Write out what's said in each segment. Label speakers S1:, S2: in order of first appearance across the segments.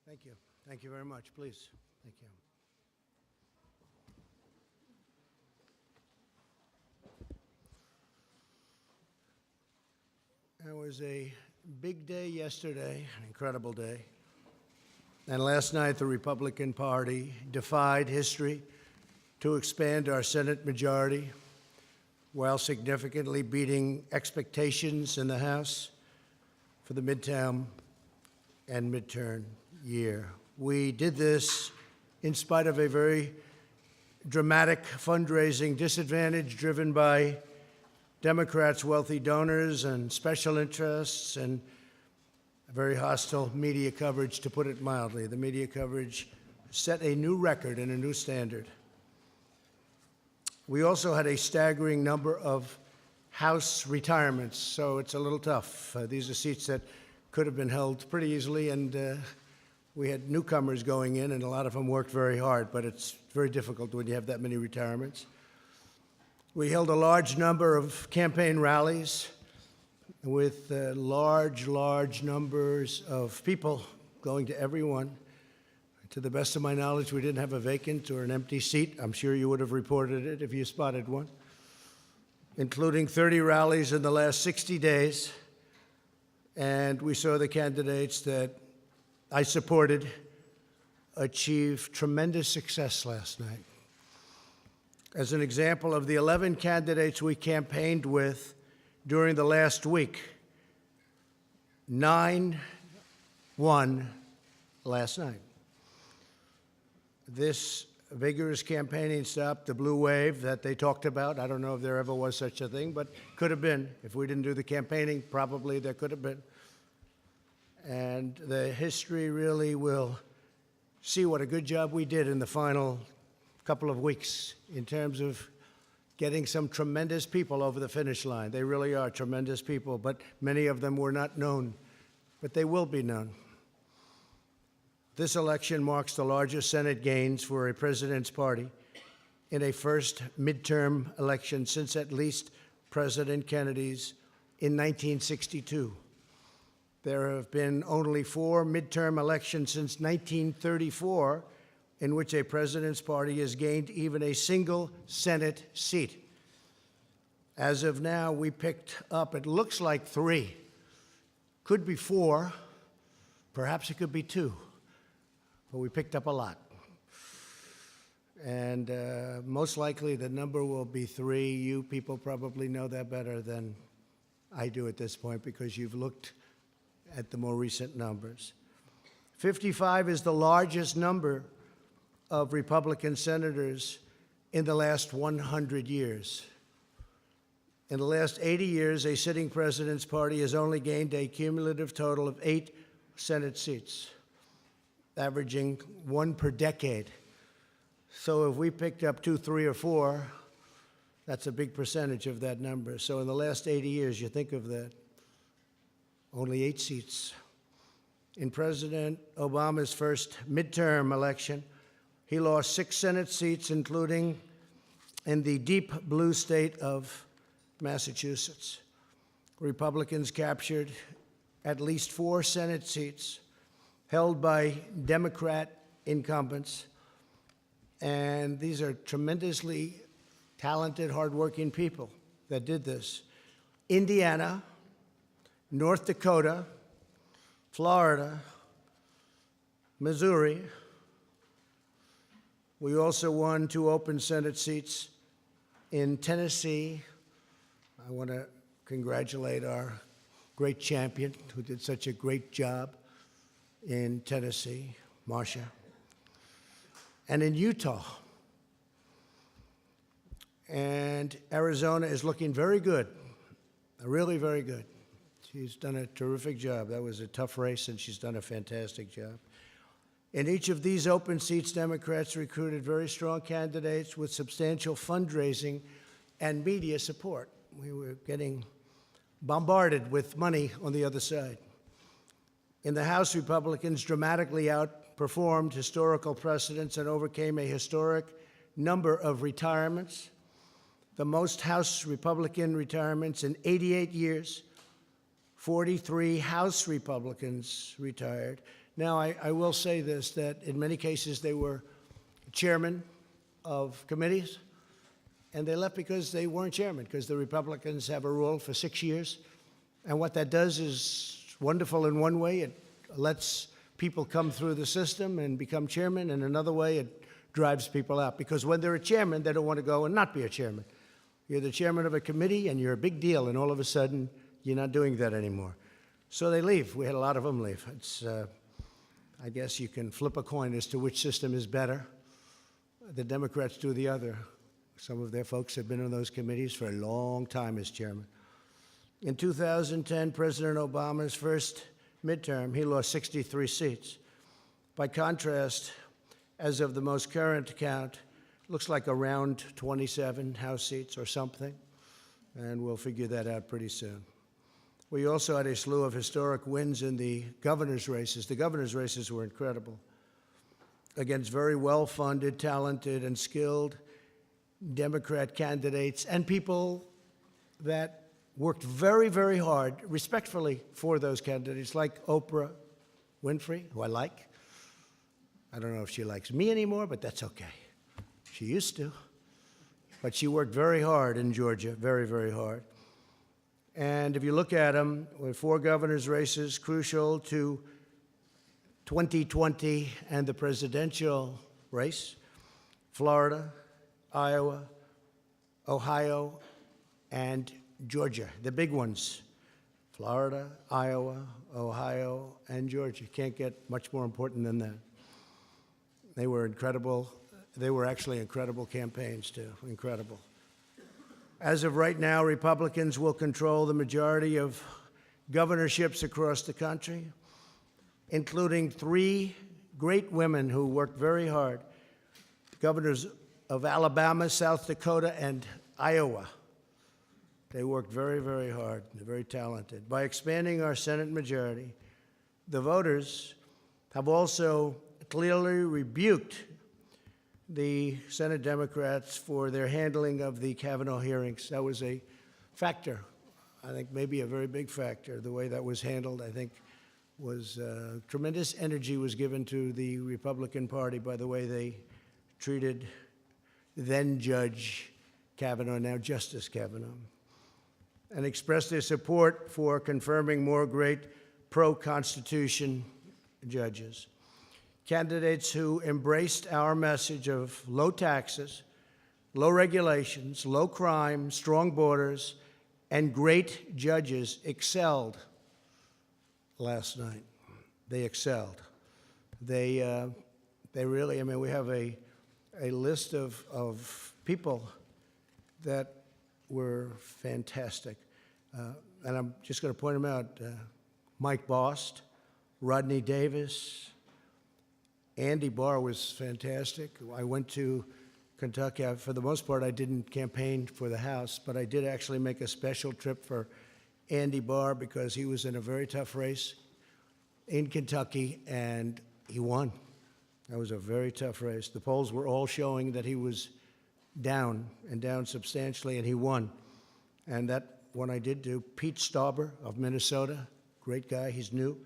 S1: Thank you. Thank you very much. Please. Thank you. It was a big day yesterday, an incredible day. And last night, the Republican Party defied history to expand our Senate majority while significantly beating expectations in the House for the midterm and midterm year. We did this in spite of a very dramatic fundraising disadvantage driven by Democrats' wealthy donors and special interests and very hostile media coverage, to put it mildly. The media coverage set a new record and a new standard. We also had a staggering number of House retirements, so it's a little tough. These are seats that could have been held pretty easily, and we had newcomers going in, and a lot of them worked very hard, but it's very difficult when you have that many retirements. We held a large number of campaign rallies with large numbers of people going to everyone. To the best of my knowledge, we didn't have a vacant or an empty seat. I'm sure you would have reported it if you spotted one, including 30 rallies in the last 60 days. And we saw the candidates that I supported achieve tremendous success last night. As an example of the 11 candidates we campaigned with during the last week, 9 won last night. This vigorous campaigning stopped the blue wave that they talked about. I don't know if there ever was such a thing, but could have been. If we didn't do the campaigning, probably there could have been. And the history really will see what a good job we did in the final couple of weeks in terms of getting some tremendous people over the finish line. They really are tremendous people, but many of them were not known, but they will be known. This election marks the largest Senate gains for a president's party in a first midterm election since at least President Kennedy's in 1962. There have been only 4 midterm elections since 1934 in which a president's party has gained even a single Senate seat. As of now, we picked up, it looks like 3, could be 4, perhaps it could be 2, but we picked up a lot. And most likely the number will be 3. You people probably know that better than I do at this point because you've looked at the more recent numbers. 55 is the largest number of Republican senators in the last 100 years. In the last 80 years, a sitting president's party has only gained a cumulative total of 8 Senate seats, averaging 1 per decade. So if we picked up 2, 3, or 4, that's a big percentage of that number. So in the last 80 years, you think of that, only 8 seats. In President Obama's first midterm election, he lost 6 Senate seats, including in the deep blue state of Massachusetts. Republicans captured at least 4 Senate seats held by Democrat incumbents. And these are tremendously talented, hardworking people that did this. Indiana, North Dakota, Florida, Missouri. We also won 2 open Senate seats in Tennessee. I want to congratulate our great champion who did such a great job in Tennessee, Marcia. And in Utah. And Arizona is looking very good, really very good. She's done a terrific job. That was a tough race, and she's done a fantastic job. In each of these open seats, Democrats recruited very strong candidates with substantial fundraising and media support. We were getting bombarded with money on the other side. In the House, Republicans dramatically outperformed historical precedents and overcame a historic number of retirements, the most House Republican retirements in 88 years. 43 House Republicans retired. Now, I will say this, that in many cases they were chairmen of committees, and they left because they weren't chairman, because the Republicans have a rule for 6 years. And what that does is wonderful in one way. It lets people come through the system and become chairman. And another way, it drives people out. Because when they're a chairman, they don't want to go and not be a chairman. You're the chairman of a committee, and you're a big deal, and all of a sudden, you're not doing that anymore. So they leave. We had a lot of them leave. It's, I guess you can flip a coin as to which system is better. The Democrats do the other. Some of their folks have been on those committees for a long time as chairman. In 2010, President Obama's first midterm, he lost 63 seats. By contrast, as of the most current count, looks like around 27 House seats or something, and we'll figure that out pretty soon. We also had a slew of historic wins in the governor's races. The governor's races were incredible, against very well-funded, talented, and skilled Democrat candidates and people that worked very, very hard, respectfully, for those candidates, like Oprah Winfrey, who I like. I don't know if she likes me anymore, but that's okay. She used to. But she worked very hard in Georgia, very, very hard. And if you look at them, with 4 governor's races crucial to 2020 and the presidential race, Florida, Iowa, Ohio, and Georgia, the big ones. Florida, Iowa, Ohio, and Georgia. Can't get much more important than that. They were incredible. They were actually incredible campaigns, too. Incredible. As of right now, Republicans will control the majority of governorships across the country, including 3 great women who worked very hard, governors of Alabama, South Dakota, and Iowa. They worked very, very hard. They're very talented. By expanding our Senate majority, the voters have also clearly rebuked the Senate Democrats for their handling of the Kavanaugh hearings. That was a factor, I think maybe a very big factor. The way that was handled, I think, was tremendous energy was given to the Republican Party by the way they treated then Judge Kavanaugh, now Justice Kavanaugh, and expressed their support for confirming more great pro-Constitution judges. Candidates who embraced our message of low taxes, low regulations, low crime, strong borders, and great judges excelled last night. They excelled. They really, I mean, we have a list of people that were fantastic. And I'm just going to point them out. Mike Bost, Rodney Davis, Andy Barr was fantastic. I went to Kentucky. For the most part, I didn't campaign for the House, but I did actually make a special trip for Andy Barr because he was in a very tough race in Kentucky, and he won. That was a very tough race. The polls were all showing that he was down, and down substantially, and he won. And that one I did do. Pete Stauber of Minnesota, great guy, he's new,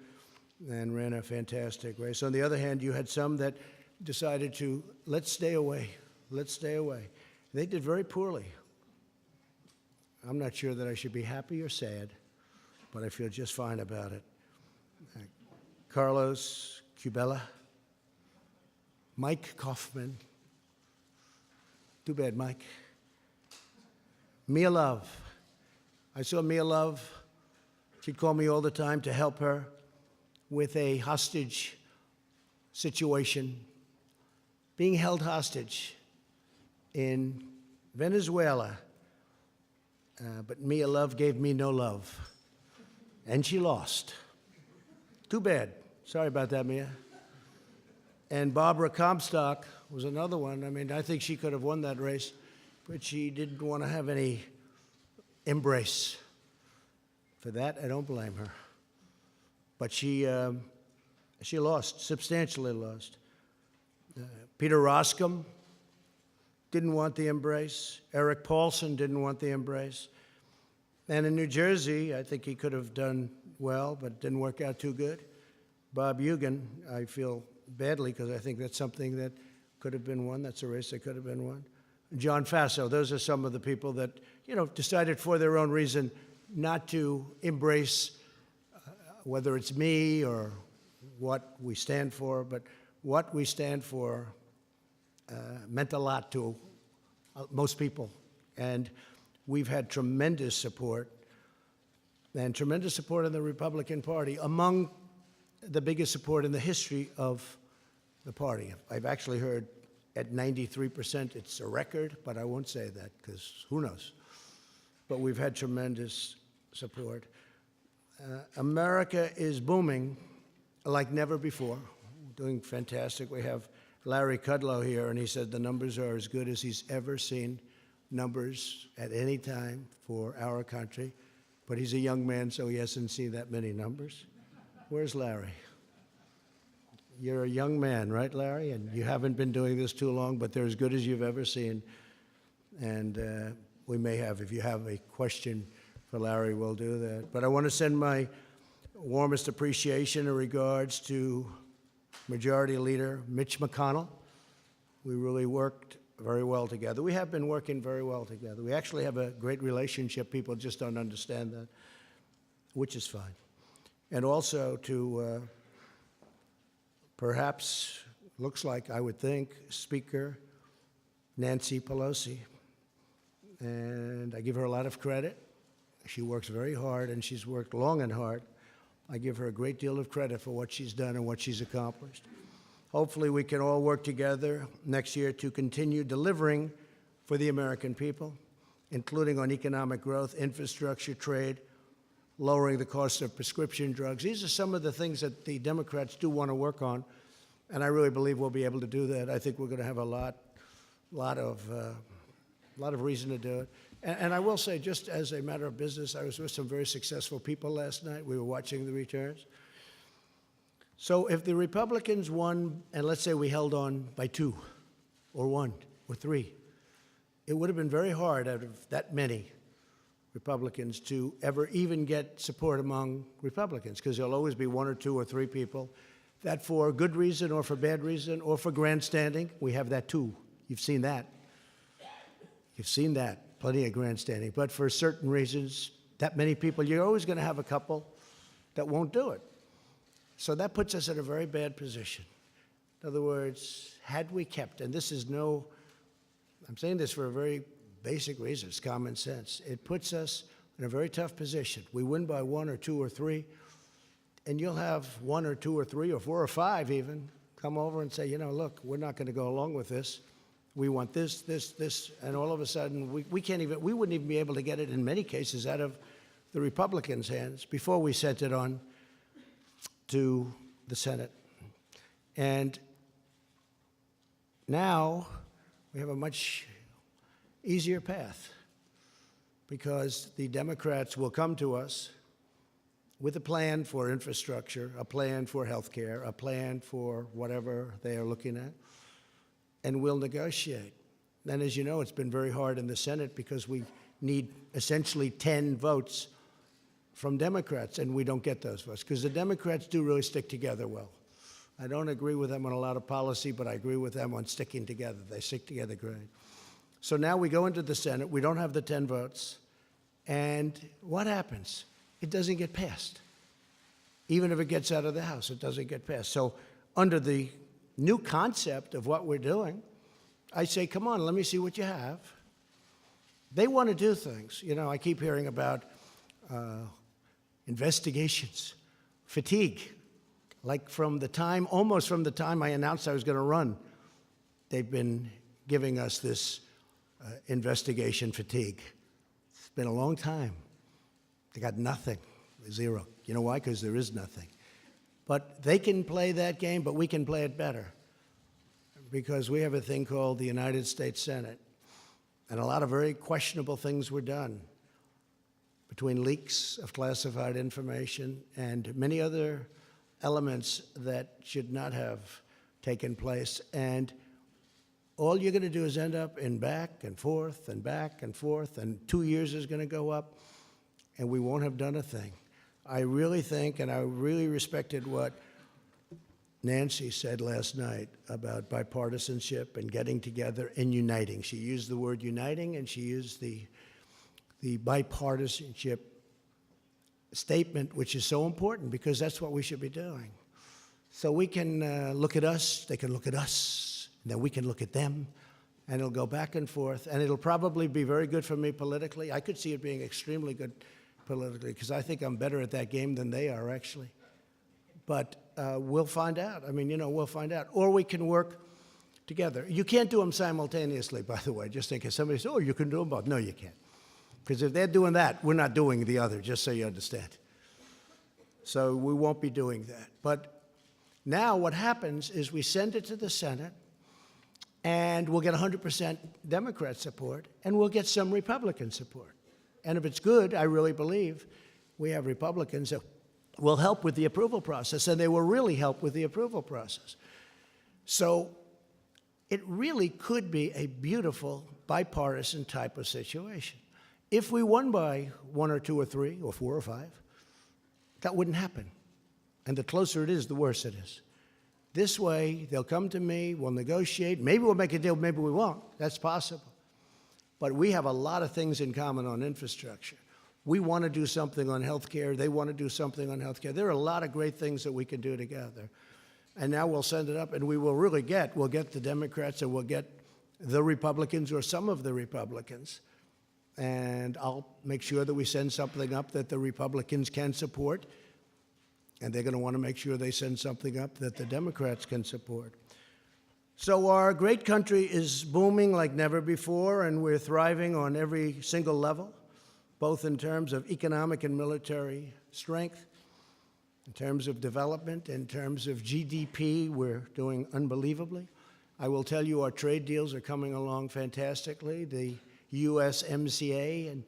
S1: and ran a fantastic race. On the other hand, you had some that decided to, let's stay away, let's stay away. They did very poorly. I'm not sure that I should be happy or sad, but I feel just fine about it. Carlos Curbelo, Mike Kaufman, too bad, Mike. Mia Love. I saw Mia Love. She'd call me all the time to help her with a hostage situation, being held hostage in Venezuela. But Mia Love gave me no love, and she lost. Too bad. Sorry about that, Mia. And Barbara Comstock was another one. I mean, I think she could have won that race, but she didn't want to have any embrace. For that, I don't blame her. But she lost, substantially lost. Peter Roskam didn't want the embrace. Eric Paulson didn't want the embrace. And in New Jersey, I think he could have done well, but didn't work out too good. Bob Eugen, I feel badly because I think that's something that could have been won. That's a race that could have been won. John Faso, those are some of the people that, decided for their own reason not to embrace whether it's me or what we stand for, but what we stand for meant a lot to most people. And we've had tremendous support, and tremendous support in the Republican Party, among the biggest support in the history of the party. I've actually heard at 93% it's a record, but I won't say that because who knows. But we've had tremendous support. America is booming like never before, doing fantastic. We have Larry Kudlow here, and he said the numbers are as good as he's ever seen numbers at any time for our country. But he's a young man, so he hasn't seen that many numbers. Where's Larry? You're a young man, right, Larry? And you haven't been doing this too long, but they're as good as you've ever seen. And we may have, if you have a question for Larry, we'll do that. But I want to send my warmest appreciation and regards to Majority Leader Mitch McConnell. We really worked very well together. We have been working very well together. We actually have a great relationship. People just don't understand that, which is fine. And also to perhaps, looks like, I would think, Speaker Nancy Pelosi. And I give her a lot of credit. She works very hard, and she's worked long and hard. I give her a great deal of credit for what she's done and what she's accomplished. Hopefully we can all work together next year to continue delivering for the American people, including on economic growth, infrastructure, trade, lowering the cost of prescription drugs. These are some of the things that the Democrats do want to work on, and I really believe we'll be able to do that. I think we're going to have a lot of reason to do it. And I will say, just as a matter of business, I was with some very successful people last night. We were watching the returns. So if the Republicans won, and let's say we held on by 2 or 1 or 3, it would have been very hard out of that many Republicans to ever even get support among Republicans, because there'll always be 1 or 2 or 3 people that, for good reason or for bad reason or for grandstanding, we have that too. You've seen that. You've seen that. Plenty of grandstanding. But for certain reasons, that many people, you're always going to have a couple that won't do it. So that puts us in a very bad position. In other words, had we kept, and this is no, I'm saying this for a very basic reason, it's common sense. It puts us in a very tough position. We win by 1 or 2 or 3, and you'll have 1 or 2 or 3 or 4 or 5 even come over and say, look, we're not going to go along with this. We want this, and all of a sudden we wouldn't even be able to get it in many cases out of the Republicans' hands before we sent it on to the Senate. And now we have a much easier path because the Democrats will come to us with a plan for infrastructure, a plan for health care, a plan for whatever they are looking at, and we'll negotiate. And as you know, it's been very hard in the Senate because we need essentially 10 votes from Democrats, and we don't get those votes because the Democrats do really stick together well. I don't agree with them on a lot of policy, but I agree with them on sticking together. They stick together great. So now we go into the Senate. We don't have the 10 votes. And what happens? It doesn't get passed. Even if it gets out of the House, it doesn't get passed. So under the new concept of what we're doing, I say, come on, let me see what you have. They want to do things. I keep hearing about investigations, fatigue. Like almost from the time I announced I was going to run, they've been giving us this investigation fatigue. It's been a long time. They got nothing, 0. You know why? Because there is nothing. But they can play that game, but we can play it better because we have a thing called the United States Senate, and a lot of very questionable things were done between leaks of classified information and many other elements that should not have taken place. And all you're going to do is end up in back and forth and back and forth, and 2 years is going to go up, and we won't have done a thing. I really think, and I really respected what Nancy said last night about bipartisanship and getting together and uniting. She used the word uniting, and she used the bipartisanship statement, which is so important because that's what we should be doing. So we can look at us, they can look at us, and then we can look at them, and it'll go back and forth, and it'll probably be very good for me politically. I could see it being extremely good politically because I think I'm better at that game than they are, actually. But we'll find out. I mean, you know, we'll find out. Or we can work together. You can't do them simultaneously, by the way, just in case somebody says, oh, you can do them both. No, you can't. Because if they're doing that, we're not doing the other, just so you understand. So we won't be doing that. But now what happens is we send it to the Senate, and we'll get 100% Democrat support, and we'll get some Republican support. And if it's good, I really believe we have Republicans that will help with the approval process, and they will really help with the approval process. So it really could be a beautiful bipartisan type of situation. If we won by 1 or 2 or 3 or 4 or 5, that wouldn't happen. And the closer it is, the worse it is. This way, they'll come to me, we'll negotiate, maybe we'll make a deal, maybe we won't. That's possible. But we have a lot of things in common on infrastructure. We want to do something on health care. They want to do something on health care. There are a lot of great things that we can do together. And now we'll send it up, and we will really we'll get the Democrats, and we'll get the Republicans or some of the Republicans. And I'll make sure that we send something up that the Republicans can support, and they're going to want to make sure they send something up that the Democrats can support. So our great country is booming like never before, and we're thriving on every single level, both in terms of economic and military strength, in terms of development, in terms of GDP, we're doing unbelievably. I will tell you our trade deals are coming along fantastically. The USMCA and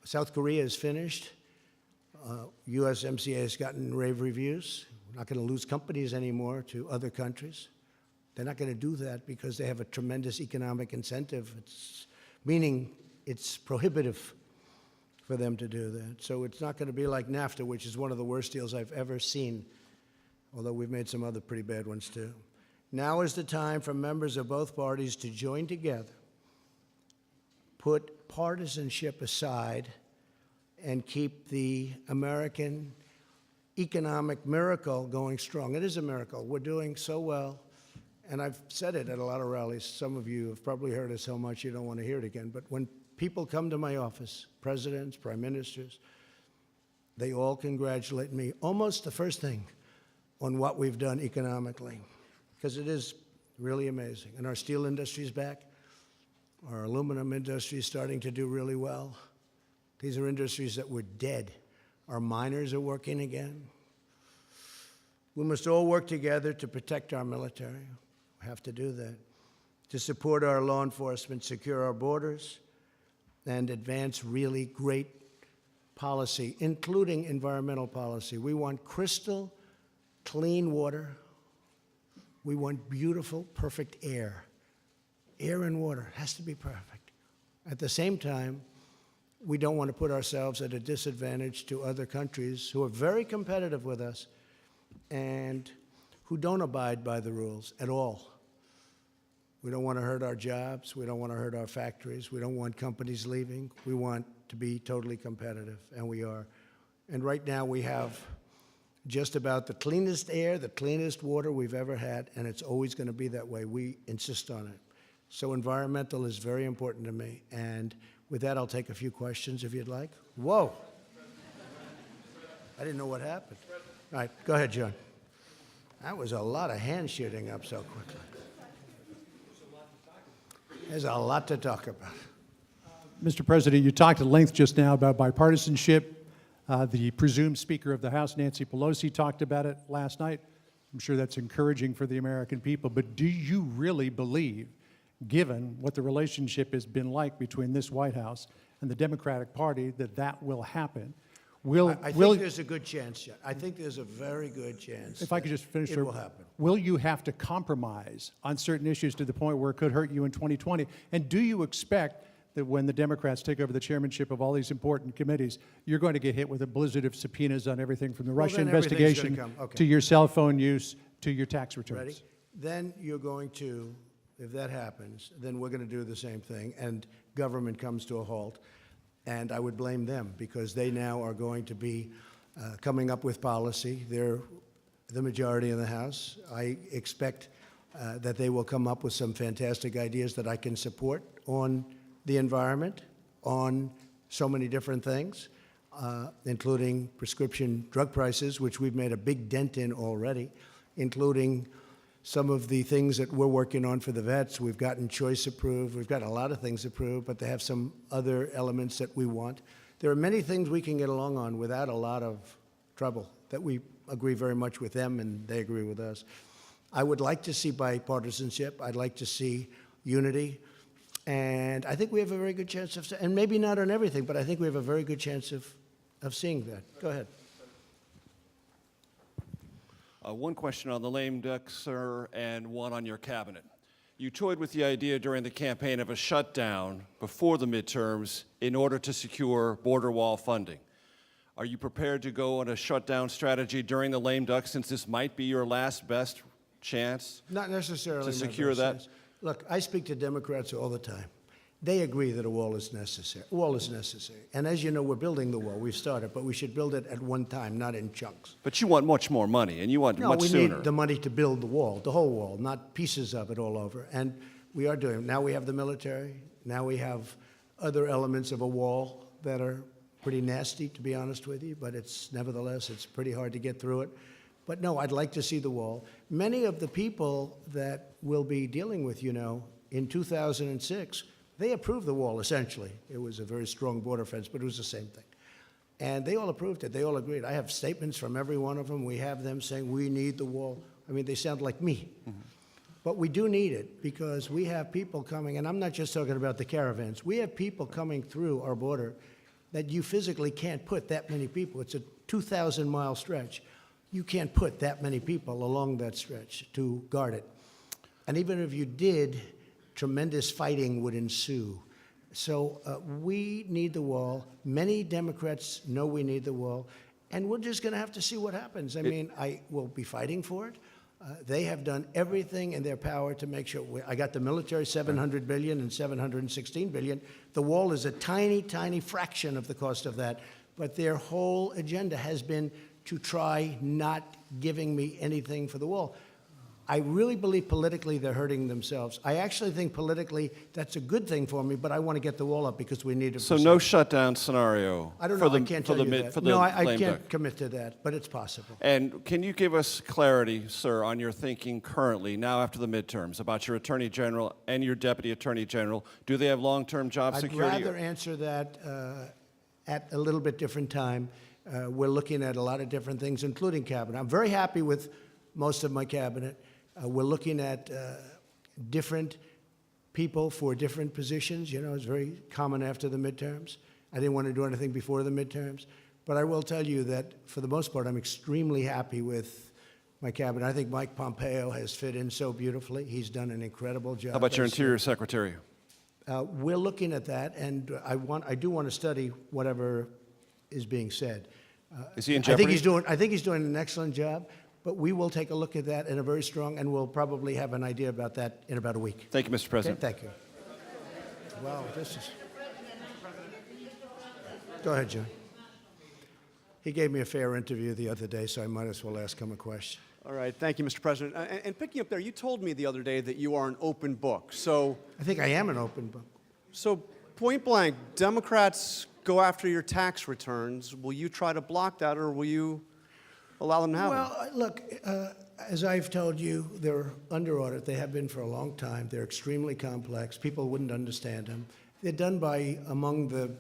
S1: South Korea is finished. USMCA has gotten rave reviews. We're not going to lose companies anymore to other countries. They're not going to do that because they have a tremendous economic incentive, meaning it's prohibitive for them to do that. So it's not going to be like NAFTA, which is one of the worst deals I've ever seen, although we've made some other pretty bad ones too. Now is the time for members of both parties to join together, put partisanship aside, and keep the American economic miracle going strong. It is a miracle. We're doing so well. And I've said it at a lot of rallies. Some of you have probably heard it so much you don't want to hear it again. But when people come to my office, presidents, prime ministers, they all congratulate me almost the first thing on what we've done economically, because it is really amazing. And our steel industry is back. Our aluminum industry is starting to do really well. These are industries that were dead. Our miners are working again. We must all work together to protect our military. We have to do that. To support our law enforcement, secure our borders, and advance really great policy, including environmental policy. We want crystal clean water. We want beautiful, perfect air. Air and water has to be perfect. At the same time, we don't want to put ourselves at a disadvantage to other countries who are very competitive with us and who don't abide by the rules at all. We don't want to hurt our jobs. We don't want to hurt our factories. We don't want companies leaving. We want to be totally competitive, and we are. And right now we have just about the cleanest air, the cleanest water we've ever had, and it's always going to be that way. We insist on it. So environmental is very important to me. And with that, I'll take a few questions if you'd like. Whoa. I didn't know what happened. All right, go ahead, John. That was a lot of hand shooting up so quickly. There's a lot to talk about.
S2: Mr. President, you talked at length just now about bipartisanship. The presumed Speaker of the House, Nancy Pelosi, talked about it last night. I'm sure that's encouraging for the American people. But do you really believe, given what the relationship has been like between this White House and the Democratic Party, that that will happen?
S1: I think there's a good chance, John. I think there's a very good chance.
S2: If I could just finish,
S1: it will happen.
S2: Will you have to compromise on certain issues to the point where it could hurt you in 2020? And do you expect that when the Democrats take over the chairmanship of all these important committees, you're going to get hit with a blizzard of subpoenas on everything from the Russia
S1: then everything's gonna
S2: investigation
S1: come. Okay.
S2: to your cell phone use to your tax returns.
S1: Ready? Then you're going to, if that happens, then we're going to do the same thing, and government comes to a halt. And I would blame them, because they now are going to be coming up with policy. They're the majority in the House. I expect that they will come up with some fantastic ideas that I can support on the environment, on so many different things, including prescription drug prices, which we've made a big dent in already, including some of the things that we're working on for the vets. We've gotten choice approved. We've got a lot of things approved, but they have some other elements that we want. There are many things we can get along on without a lot of trouble, that we agree very much with them and they agree with us. I would like to see bipartisanship. I'd like to see unity. And I think we have a very good chance of, and maybe not on everything, but I think we have a very good chance of seeing that. Go ahead.
S3: One question on the lame duck, sir, and one on your cabinet. You toyed with the idea during the campaign of a shutdown before the midterms in order to secure border wall funding. Are you prepared to go on a shutdown strategy during the lame duck, since this might be your last best chance?
S1: Not necessarily.
S3: To
S1: my
S3: secure
S1: best
S3: that?
S1: sense. Look, I speak to Democrats all the time. They agree that a wall is necessary. A wall is necessary. And as you know, we're building the wall. We've started, but we should build it at one time, not in chunks.
S3: But you want much more money, and you want
S1: No,
S3: much
S1: we
S3: sooner.
S1: need the money to build the wall, the whole wall, not pieces of it all over. And we are doing it. Now we have the military. Now we have other elements of a wall that are pretty nasty, to be honest with you, but nevertheless, it's pretty hard to get through it. But no, I'd like to see the wall. Many of the people that we'll be dealing with, in 2006, they approved the wall, essentially. It was a very strong border fence, but it was the same thing. And they all approved it. They all agreed. I have statements from every one of them. We have them saying, we need the wall. I mean, they sound like me. Mm-hmm. But we do need it, because we have people coming, and I'm not just talking about the caravans. We have people coming through our border that you physically can't put that many people. It's a 2,000-mile stretch. You can't put that many people along that stretch to guard it. And even if you did, tremendous fighting would ensue. So we need the wall. Many Democrats know we need the wall. And we're just going to have to see what happens. I mean, I will be fighting for it. They have done everything in their power to make sure. I got the military, $700 billion and $716 billion. The wall is a tiny, tiny fraction of the cost of that. But their whole agenda has been to try not giving me anything for the wall. I really believe politically they're hurting themselves. I actually think politically that's a good thing for me, but I want to get the wall up because we need it.
S3: So no shutdown scenario.
S1: I don't know. I can't tell you that. No, I
S3: lame
S1: can't
S3: duck.
S1: commit to that, but it's possible.
S3: And can you give us clarity, sir, on your thinking currently, now after the midterms, about your Attorney General and your Deputy Attorney General? Do they have long-term job security?
S1: I'd rather answer that at a little bit different time. We're looking at a lot of different things, including cabinet. I'm very happy with most of my cabinet. We're looking at different people for different positions. It's very common after the midterms. I didn't want to do anything before the midterms. But I will tell you that, for the most part, I'm extremely happy with my cabinet. I think Mike Pompeo has fit in so beautifully. He's done an incredible job.
S3: How about your Interior Secretary?
S1: We're looking at that, and I do want to study whatever is being said.
S3: Is he in jeopardy?
S1: I think he's doing an excellent job. But we will take a look at that in a very strong, and we'll probably have an idea about that in about a week.
S3: Thank you, Mr. President.
S1: Okay, thank you. Wow, this is... Go ahead, John. He gave me a fair interview the other day, so I might as well ask him a question.
S4: All right, thank you, Mr. President. And picking up there, you told me the other day that you are an open book. So,
S1: I think I am an open book.
S4: so point blank, Democrats go after your tax returns. Will you try to block that, or will you allow them to have them?
S1: Well, look, as I've told you, they're under audit. They have been for a long time. They're extremely complex. People wouldn't understand them. They're done by among the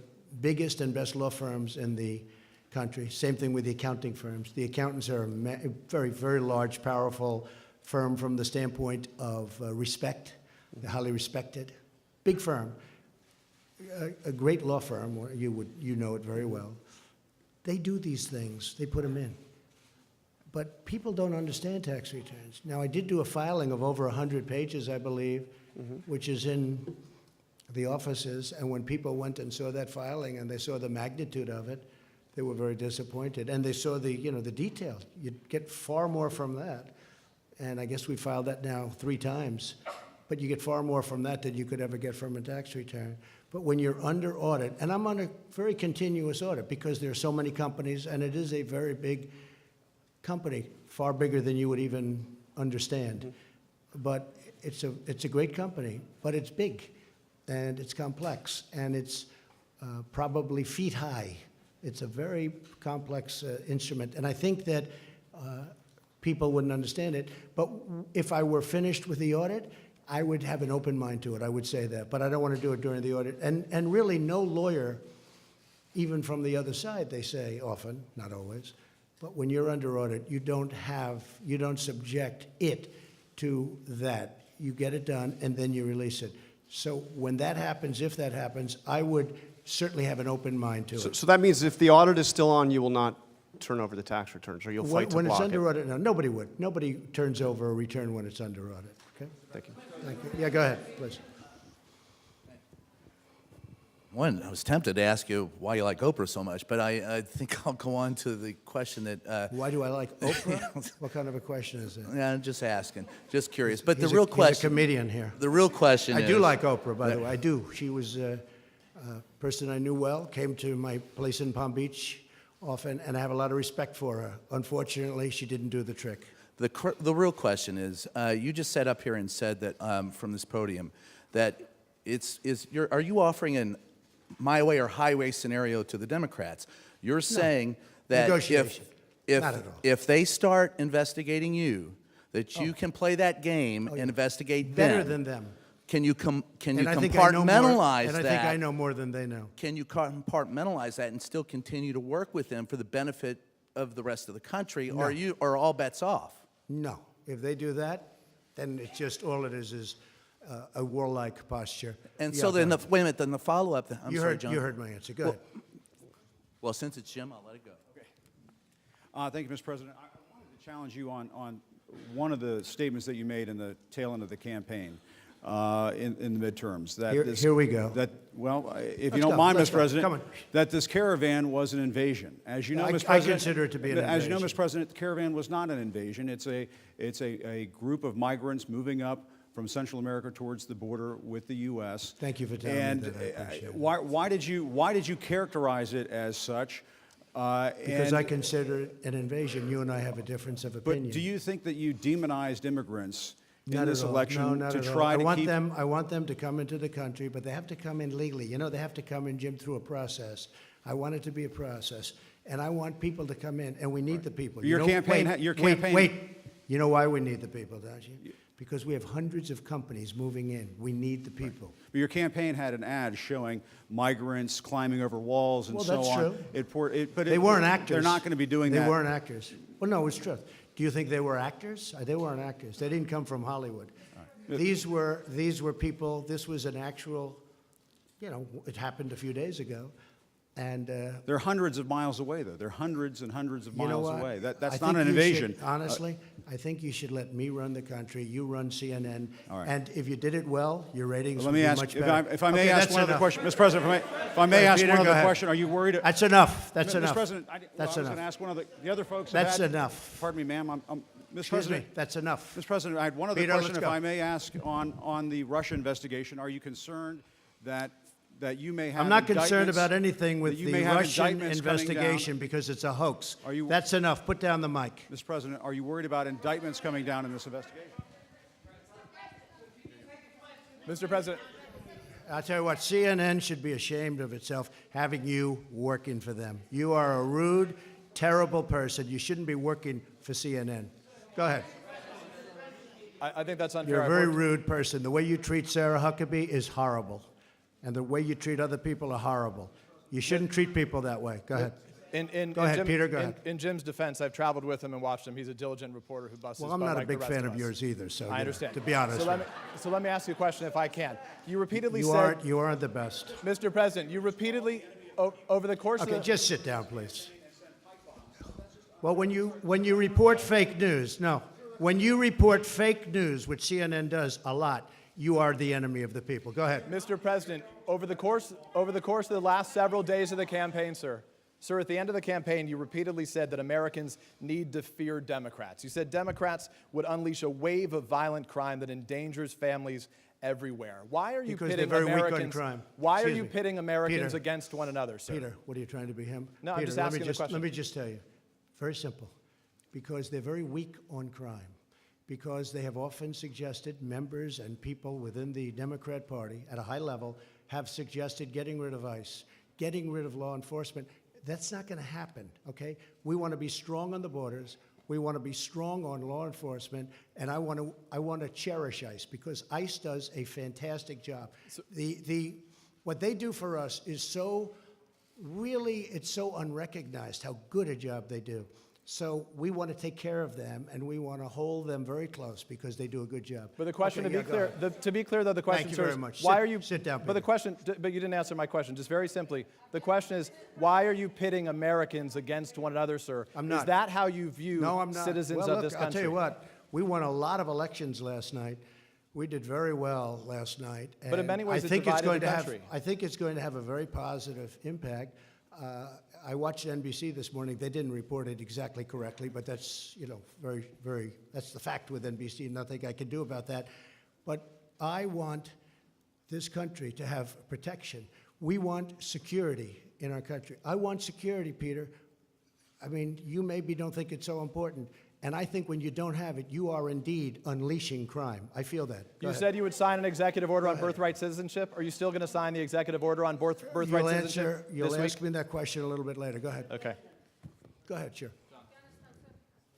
S1: biggest and best law firms in the country. Same thing with the accounting firms. The accountants are a very, very large, powerful firm from the standpoint of respect. They're highly respected. Big firm. A great law firm, you know it very well. They do these things. They put them in. But people don't understand tax returns. Now, I did do a filing of over 100 pages, I believe, which is in the offices, and when people went and saw that filing and they saw the magnitude of it, they were very disappointed. And they saw the, you know, the detail. You'd get far more from that. And I guess we filed that now 3 times. But you get far more from that than you could ever get from a tax return. But when you're under audit, and I'm on a very continuous audit because there are so many companies, and it is a very big company, far bigger than you would even understand. But it's a great company, but it's big, and it's complex, and it's probably feet high. It's a very complex instrument, and I think that people wouldn't understand it. But if I were finished with the audit, I would have an open mind to it. I would say that, but I don't want to do it during the audit. And really, no lawyer, even from the other side, they say often, not always, but when you're under audit, you don't subject it to that. You get it done, and then you release it. So when that happens, if that happens, I would certainly have an open mind to it.
S4: So that means if the audit is still on, you will not turn over the tax returns, or you'll fight to
S1: When it's
S4: block
S1: under
S4: it?
S1: audit, no, nobody would. Nobody turns over a return when it's under audit, okay?
S4: Thank you.
S1: Thank you. Yeah, go ahead, please.
S5: One, I was tempted to ask you why you like Oprah so much, but I think I'll go on to the question that.
S1: Why do I like Oprah? What kind of a question is it?
S5: Yeah, just asking, just curious. But
S1: He's
S5: the real
S1: He's a
S5: question,
S1: comedian here.
S5: the real question
S1: I
S5: is.
S1: do like Oprah, by the way. I do. She was a person I knew well, came to my place in Palm Beach often, and I have a lot of respect for her. Unfortunately, she didn't do the trick.
S5: The real question is, you just sat up here and said that from this podium that are you offering an my way or highway scenario to the Democrats? You're saying that
S1: Negotiation. Not at all.
S5: if they start investigating you, that you can play that game and investigate them.
S1: Better than them.
S5: Can you
S1: And I think I know more,
S5: compartmentalize
S1: and I
S5: that?
S1: think I know more than they know.
S5: Can you compartmentalize that and still continue to work with them for the benefit of the rest of the country, or are all bets off?
S1: No. If they do that, then it's just all it is a warlike posture.
S5: And
S1: Yeah,
S5: so then,
S1: go
S5: wait a minute, then the follow-up, I'm
S1: you
S5: sorry,
S1: heard,
S5: John.
S1: You heard my answer. Go ahead.
S5: Well, since it's Jim, I'll let it go.
S6: Thank you, Mr. President. I wanted to challenge you on one of the statements that you made in the tail end of the campaign in the midterms. That
S1: Here we go.
S6: That, well, if
S1: Let's
S6: you don't
S1: go.
S6: mind,
S1: Let's
S6: Mr.
S1: go.
S6: President,
S1: Come on.
S6: that this caravan was an invasion. As you know,
S1: I
S6: Mr. President,
S1: consider it to be an
S6: As you know,
S1: invasion.
S6: Mr. President, the caravan was not an invasion. It's a group of migrants moving up from Central America towards the border with the U.S.
S1: Thank you for telling me
S6: and
S1: that. I appreciate it.
S6: why did you characterize it as such?
S1: Because I consider it an invasion. You and I have a difference of opinion.
S6: But do you think that you demonized immigrants in
S1: Not
S6: this
S1: at all.
S6: election
S1: No, not
S6: to
S1: at all.
S6: try to keep?
S1: I want them to come into the country, but they have to come in legally. You know, they have to come in, Jim, through a process. I want it to be a process, and I want people to come in, and we need the people.
S6: Your
S1: You know,
S6: campaign
S1: wait,
S6: ha- your
S1: wait,
S6: campaign-
S1: Wait. You know why we need the people, don't you? Because we have hundreds of companies moving in. We need the people.
S6: Your campaign had an ad showing migrants climbing over walls and
S1: Well,
S6: so
S1: that's
S6: on.
S1: true.
S6: But
S1: They weren't actors.
S6: They're not going to be doing
S1: They
S6: that.
S1: weren't actors. Well, no, it's true. Do you think they were actors? They weren't actors. They didn't come from Hollywood. These were people. This was an actual. You know, it happened a few days ago, and
S6: They're hundreds of miles away, though. They're hundreds and hundreds of
S1: you know
S6: miles
S1: what?
S6: away.
S1: I
S6: That's
S1: think
S6: not an
S1: you should-
S6: invasion.
S1: honestly, I think you should let me run the country. You run CNN,
S6: All right.
S1: and if you did it well, your ratings
S6: Let
S1: would
S6: me
S1: be
S6: ask,
S1: much
S6: if
S1: better.
S6: I may
S1: Okay,
S6: ask
S1: that's
S6: one other
S1: enough.
S6: question, Mr. President. If I may
S1: Right,
S6: ask
S1: Peter,
S6: one
S1: go
S6: other
S1: ahead.
S6: question, are you worried?
S1: That's enough. That's
S6: Mr.
S1: enough.
S6: President,
S1: That's
S6: I was going
S1: enough.
S6: to ask one of the other folks.
S1: That's
S6: have had,
S1: enough.
S6: Pardon me, ma'am. Mr.
S1: Excuse
S6: President,
S1: me. That's enough.
S6: Mr. President, I had one other
S1: Peter,
S6: question,
S1: let's
S6: if
S1: go.
S6: I may ask, on the Russia investigation. Are you concerned that you may have
S1: I'm not concerned
S6: indictments-
S1: about anything with
S6: that you
S1: the
S6: may have
S1: Russian
S6: indictments coming down?
S1: investigation because it's a hoax.
S6: Are you-
S1: That's enough. Put down the mic.
S6: Mr. President, are you worried about indictments coming down in this investigation?
S7: Mr. President,
S1: I'll tell you what, CNN should be ashamed of itself having you working for them. You are a rude, terrible person. You shouldn't be working for CNN. Go ahead.
S7: I think that's unfair.
S1: You're a
S7: I've
S1: very
S7: worked-
S1: rude person. The way you treat Sarah Huckabee is horrible. And the way you treat other people are horrible. You shouldn't treat people that way. Go ahead. Go ahead, Peter, go ahead.
S7: In Jim's defense, I've traveled with him and watched him. He's a diligent reporter who busts
S1: Well,
S7: his
S1: I'm
S7: butt
S1: not a
S7: like the
S1: big
S7: rest
S1: fan
S7: of
S1: of
S7: us.
S1: yours either, so
S7: I understand.
S1: to be honest
S7: So
S1: with
S7: let me ask you a question if I can. You repeatedly
S1: you,
S7: said,
S1: you aren't the best.
S7: Mr. President, you repeatedly, over the course
S1: Okay,
S7: of the...
S1: just sit down, please. Well, when you report fake news, no. When you report fake news, which CNN does a lot, You are the enemy of the people. Go ahead.
S7: Mr. President, over the course of the last several days of the campaign, sir, at the end of the campaign, you repeatedly said that Americans need to fear Democrats. You said Democrats would unleash a wave of violent crime that endangers families everywhere. Why are you
S1: Because they're
S7: pitting
S1: very weak on
S7: Americans?
S1: crime.
S7: Why are
S1: Excuse
S7: you
S1: me.
S7: pitting Americans
S1: Peter.
S7: against one another, sir?
S1: Peter, what are you trying to be him?
S7: No, I'm
S1: Peter,
S7: just
S1: let me
S7: asking the question.
S1: Let me just tell you, very simple. Because they're very weak on crime. Because they have often suggested, members and people within the Democrat Party at a high level have suggested getting rid of ICE, getting rid of law enforcement. That's not going to happen, okay? We want to be strong on the borders. We want to be strong on law enforcement, and I want to cherish ICE because ICE does a fantastic job. What they do for us is so it's so unrecognized how good a job they do. So we want to take care of them, and we want to hold them very close because they do a good job.
S7: But the question,
S1: Okay,
S7: to be clear, though, the question,
S1: Thank you
S7: sir,
S1: very
S7: is
S1: much.
S7: why
S1: Sit-
S7: are you
S1: sit down,
S7: But
S1: Peter.
S7: the question, but you didn't answer my question. Just very simply, the question is, why are you pitting Americans against one another, sir?
S1: I'm not.
S7: Is that how you view
S1: No, I'm not.
S7: citizens
S1: well,
S7: of
S1: look,
S7: this country?
S1: I'll tell you what. We won a lot of elections last night. We did very well last night.
S7: But in
S1: and
S7: many ways
S1: I
S7: it
S1: think it's
S7: divided
S1: going
S7: the
S1: to
S7: country.
S1: I think it's going to have a very positive impact. I watched NBC this morning. They didn't report it exactly correctly, but that's, that's the fact with NBC. Nothing I can do about that. But I want this country to have protection. We want security in our country. I want security, Peter. I mean, you maybe don't think it's so important. And I think when you don't have it, you are indeed unleashing crime. I feel that. Go
S7: You
S1: ahead.
S7: said you would sign an executive order on birthright citizenship. Are you still going to sign the executive order on birthright citizenship
S1: You'll
S7: this
S1: ask
S7: week?
S1: me that question a little bit later. Go ahead.
S7: Okay.
S1: Go ahead, sure.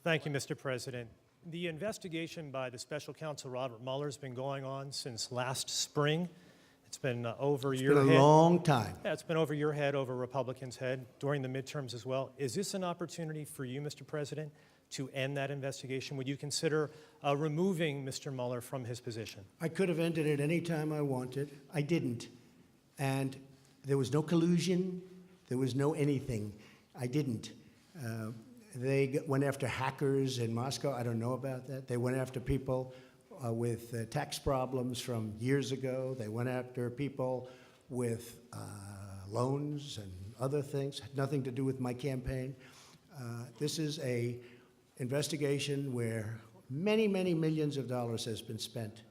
S8: Thank you, Mr. President. The investigation by the special counsel Robert Mueller has been going on since last spring. It's been over
S1: It's
S8: your
S1: been a
S8: head.
S1: long time.
S8: Yeah, it's been over your head, over Republicans' head during the midterms as well. Is this an opportunity for you, Mr. President, to end that investigation? Would you consider removing Mr. Mueller from his position?
S1: I could have ended it any time I wanted. I didn't. And there was no collusion. There was no anything. I didn't. They went after hackers in Moscow. I don't know about that. They went after people with tax problems from years ago. They went after people with loans and other things. Had nothing to do with my campaign. This is a investigation where many, many millions of dollars has been spent,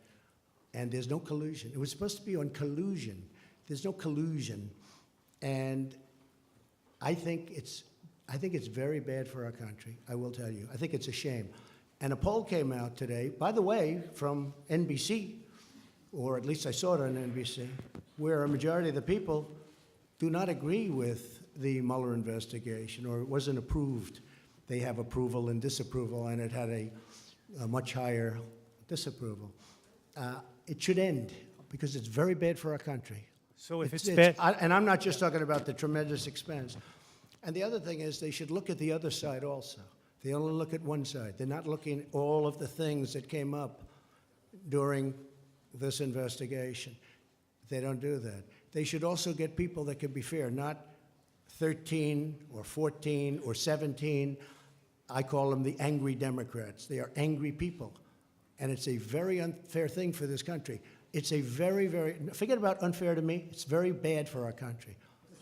S1: and there's no collusion. It was supposed to be on collusion. There's no collusion, and I think it's very bad for our country. I will tell you. I think it's a shame. And a poll came out today, by the way, from NBC, or at least I saw it on NBC, where a majority of the people do not agree with the Mueller investigation, or it wasn't approved. They have approval and disapproval, and it had a much higher disapproval. It should end because it's very bad for our country.
S8: So if it's
S1: It's-
S8: bad,
S1: and I'm not just talking about the tremendous expense. And the other thing is they should look at the other side also. They only look at one side. They're not looking at all of the things that came up during this investigation. They don't do that. They should also get people that can be fair, not 13 or 14 or 17. I call them the angry Democrats. They are angry people. And it's a very unfair thing for this country. It's a very, very, forget about unfair to me, it's very bad for our country.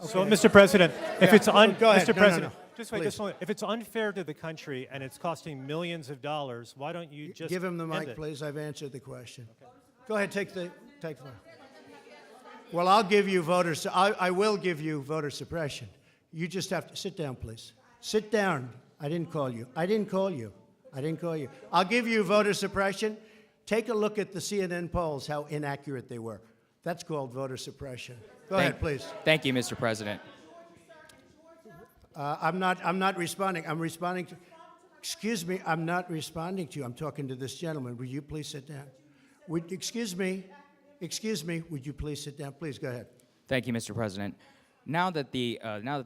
S8: so Mr. President, if it's
S1: Go ahead.
S8: Mr.
S1: No, no,
S8: President,
S1: no.
S8: just wait,
S1: Please.
S8: just a moment. If it's unfair to the country and it's costing millions of dollars, why don't you just
S1: Give him the
S8: end
S1: mic,
S8: it?
S1: please. I've answered the question. Go ahead, take the mic. Well, I'll give you I will give you voter suppression. You just have to sit down, please. Sit down. I didn't call you. I didn't call you. I didn't call you. I'll give you voter suppression. Take a look at the CNN polls, how inaccurate they were. That's called voter suppression. Go ahead, please.
S9: Thank you, Mr. President.
S1: I'm not responding. I'm responding to, excuse me, I'm not responding to you. I'm talking to this gentleman. Will you please sit down? Excuse me, would you please sit down? Please, go ahead.
S9: Thank you, Mr. President. Now that the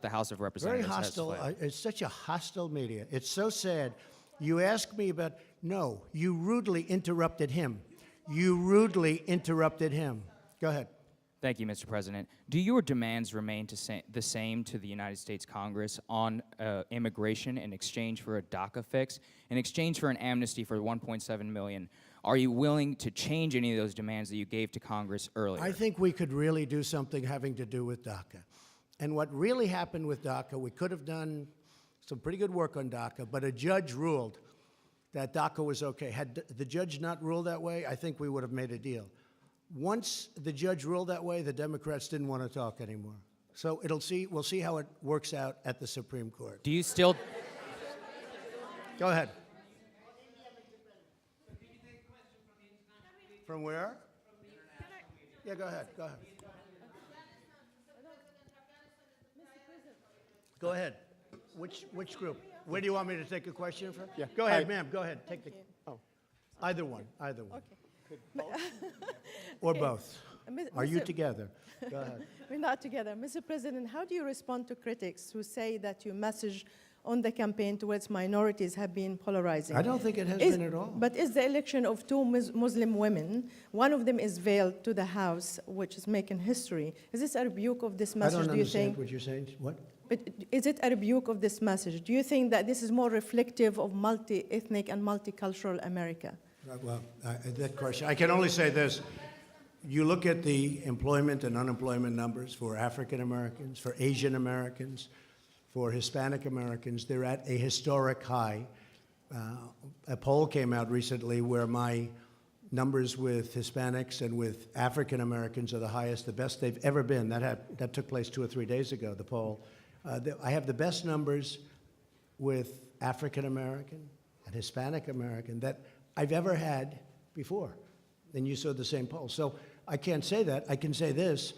S9: House of
S1: Very
S9: Representatives
S1: hostile.
S9: has
S1: It's such a hostile media. It's so sad. You ask me about, no, you rudely interrupted him. You rudely interrupted him. Go ahead.
S9: Thank you, Mr. President. Do your demands remain the same to the United States Congress on immigration in exchange for a DACA fix, in exchange for an amnesty for 1.7 million Are you willing to change any of those demands that you gave to Congress earlier?
S1: I think we could really do something having to do with DACA. And what really happened with DACA, we could have done some pretty good work on DACA, but a judge ruled that DACA was okay. Had the judge not ruled that way, I think we would have made a deal. Once the judge ruled that way, the Democrats didn't want to talk anymore. So we'll see how it works out at the Supreme Court.
S9: Do you still
S1: Go ahead. From where? Yeah, go ahead. Go ahead. Go ahead. Which group? Where do you want me to take a question from?
S10: Yeah.
S1: Go ahead,
S10: Hi.
S1: ma'am. Go ahead. Take the.
S10: Oh.
S1: Either one. Either one. Or both. Are you together? Go ahead.
S11: We're not together. Mr. President, how do you respond to critics who say that your message on the campaign towards minorities have been polarizing?
S1: I don't think it has been at all.
S11: But is the election of two Muslim women, one of them is veiled to the House, which is making history. Is this a rebuke of this
S1: I
S11: message,
S1: don't
S11: do you
S1: understand
S11: think?
S1: what you're saying. What?
S11: But is it a rebuke of this message? Do you think that this is more reflective of multi-ethnic and multicultural America?
S1: Well, that question, I can only say this. You look at the employment and unemployment numbers for African Americans, for Asian Americans, for Hispanic Americans, they're at a historic high. A poll came out recently where my numbers with Hispanics and with African Americans are the highest, the best they've ever been. That took place 2 or 3 days ago, the poll. I have the best numbers with African American and Hispanic American that I've ever had before. And you saw the same poll. So I can't say that. I can say this.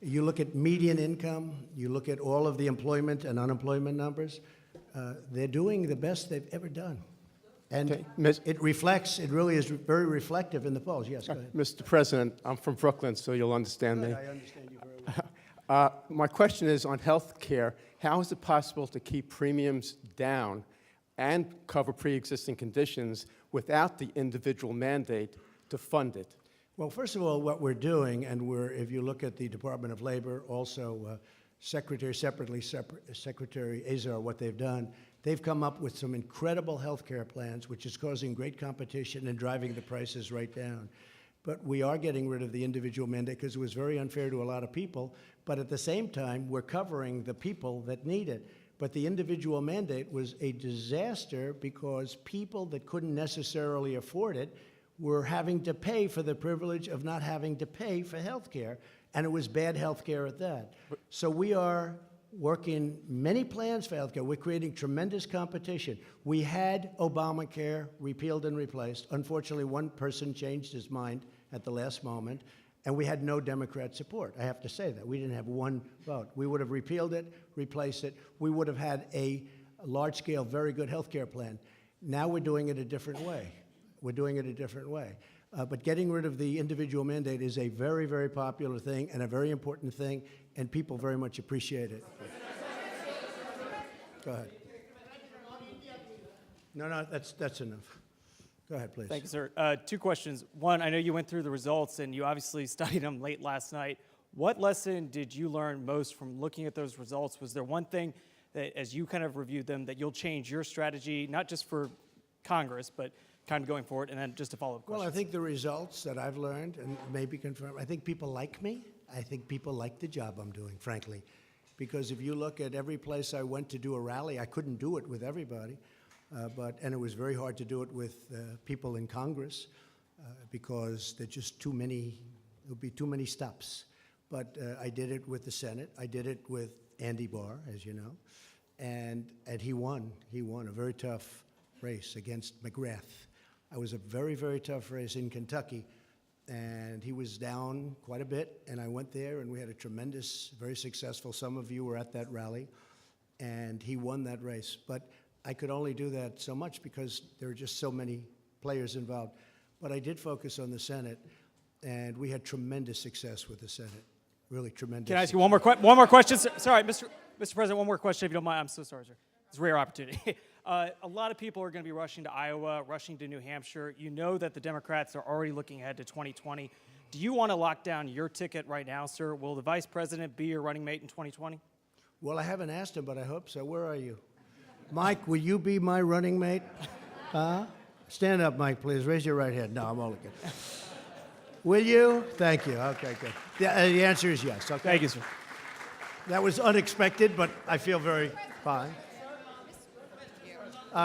S1: You look at median income, you look at all of the employment and unemployment numbers, they're doing the best they've ever done. And
S10: Okay,
S1: it reflects, it really is very reflective in the polls. Yes, go ahead.
S10: Mr. President, I'm from Brooklyn, so you'll understand me.
S1: I understand you very well.
S10: My question is on health care. How is it possible to keep premiums down and cover pre-existing conditions without the individual mandate to fund it?
S1: Well, first of all, what we're doing, and if you look at the Department of Labor, also Secretary Azar, what they've done, they've come up with some incredible health care plans, which is causing great competition and driving the prices right down. But we are getting rid of the individual mandate because it was very unfair to a lot of people. But at the same time, we're covering the people that need it. But the individual mandate was a disaster because people that couldn't necessarily afford it were having to pay for the privilege of not having to pay for health care, and it was bad health care at that. So we are working many plans for health care. We're creating tremendous competition. We had Obamacare repealed and replaced. Unfortunately, one person changed his mind at the last moment, and we had no Democrat support. I have to say that. We didn't have one vote. We would have repealed it, replaced it. We would have had a large-scale, very good health care plan. Now we're doing it a different way. We're doing it a different way. But getting rid of the individual mandate is a very, very popular thing and a very important thing, and people very much appreciate it. Go ahead. No, that's enough. Go ahead, please.
S12: Thank you, sir. 2 questions. One, I know you went through the results and you obviously studied them late last night. What lesson did you learn most from looking at those results? Was there one thing that, as you kind of reviewed them, that you'll change your strategy, not just for Congress, but kind of going forward? And then just a follow-up question.
S1: Well, I think the results that I've learned and maybe confirmed, I think people like me. I think people like the job I'm doing, frankly. Because if you look at every place I went to do a rally, I couldn't do it with everybody. And it was very hard to do it with people in Congress because there's just too many, there would be too many stops. But I did it with the Senate. I did it with Andy Barr, as you know. And he won. He won a very tough race against McGrath. It was a very, very tough race in Kentucky. And he was down quite a bit. And I went there, and we had a tremendous, very successful, some of you were at that rally. And he won that race. But I could only do that so much because there were just so many players involved. But I did focus on the Senate, and we had tremendous success with the Senate. Really tremendous.
S12: Can I ask you one more question? Sorry, Mr. President, one more question if you don't mind. I'm so sorry, sir. It's a rare opportunity. A lot of people are going to be rushing to Iowa, rushing to New Hampshire. You know that the Democrats are already looking ahead to 2020. Do you want to lock down your ticket right now, sir? Will the vice president be your running mate in 2020?
S1: Well, I haven't asked him, but I hope so. Where are you? Mike, will you be my running mate? Stand up, Mike, please. Raise your right hand. No, I'm only kidding. Will you? Thank you. Okay, good. The answer is yes. Okay.
S12: Thank you, sir.
S1: That was unexpected, but I feel very fine.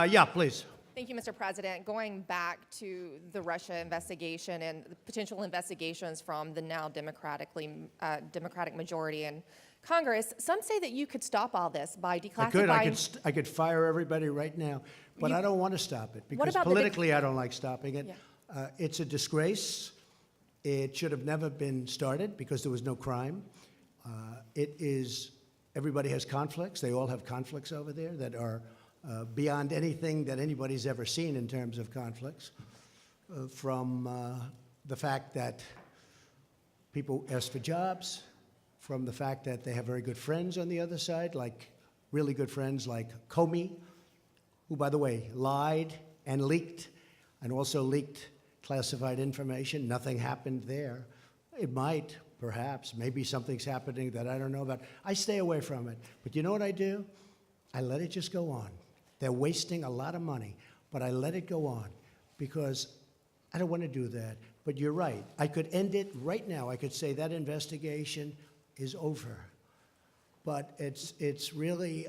S1: Yeah, please.
S13: Thank you, Mr. President. Going back to the Russia investigation and the potential investigations from the now Democratic majority in Congress, some say that you could stop all this by declassifying.
S1: I could fire everybody right now, but I don't want to stop it because
S13: about the
S1: politically I don't like stopping it.
S13: Yeah.
S1: It's a disgrace. It should have never been started because there was no crime. Everybody has conflicts. They all have conflicts over there that are beyond anything that anybody's ever seen in terms of conflicts. From the fact that people ask for jobs, from the fact that they have very good friends on the other side, like really good friends like Comey, who, by the way, lied and leaked, and also leaked classified information. Nothing happened there. It might, perhaps, maybe something's happening that I don't know about. I stay away from it. But you know what I do? I let it just go on. They're wasting a lot of money, but I let it go on because I don't want to do that. But you're right. I could end it right now. I could say that investigation is over. But it's really,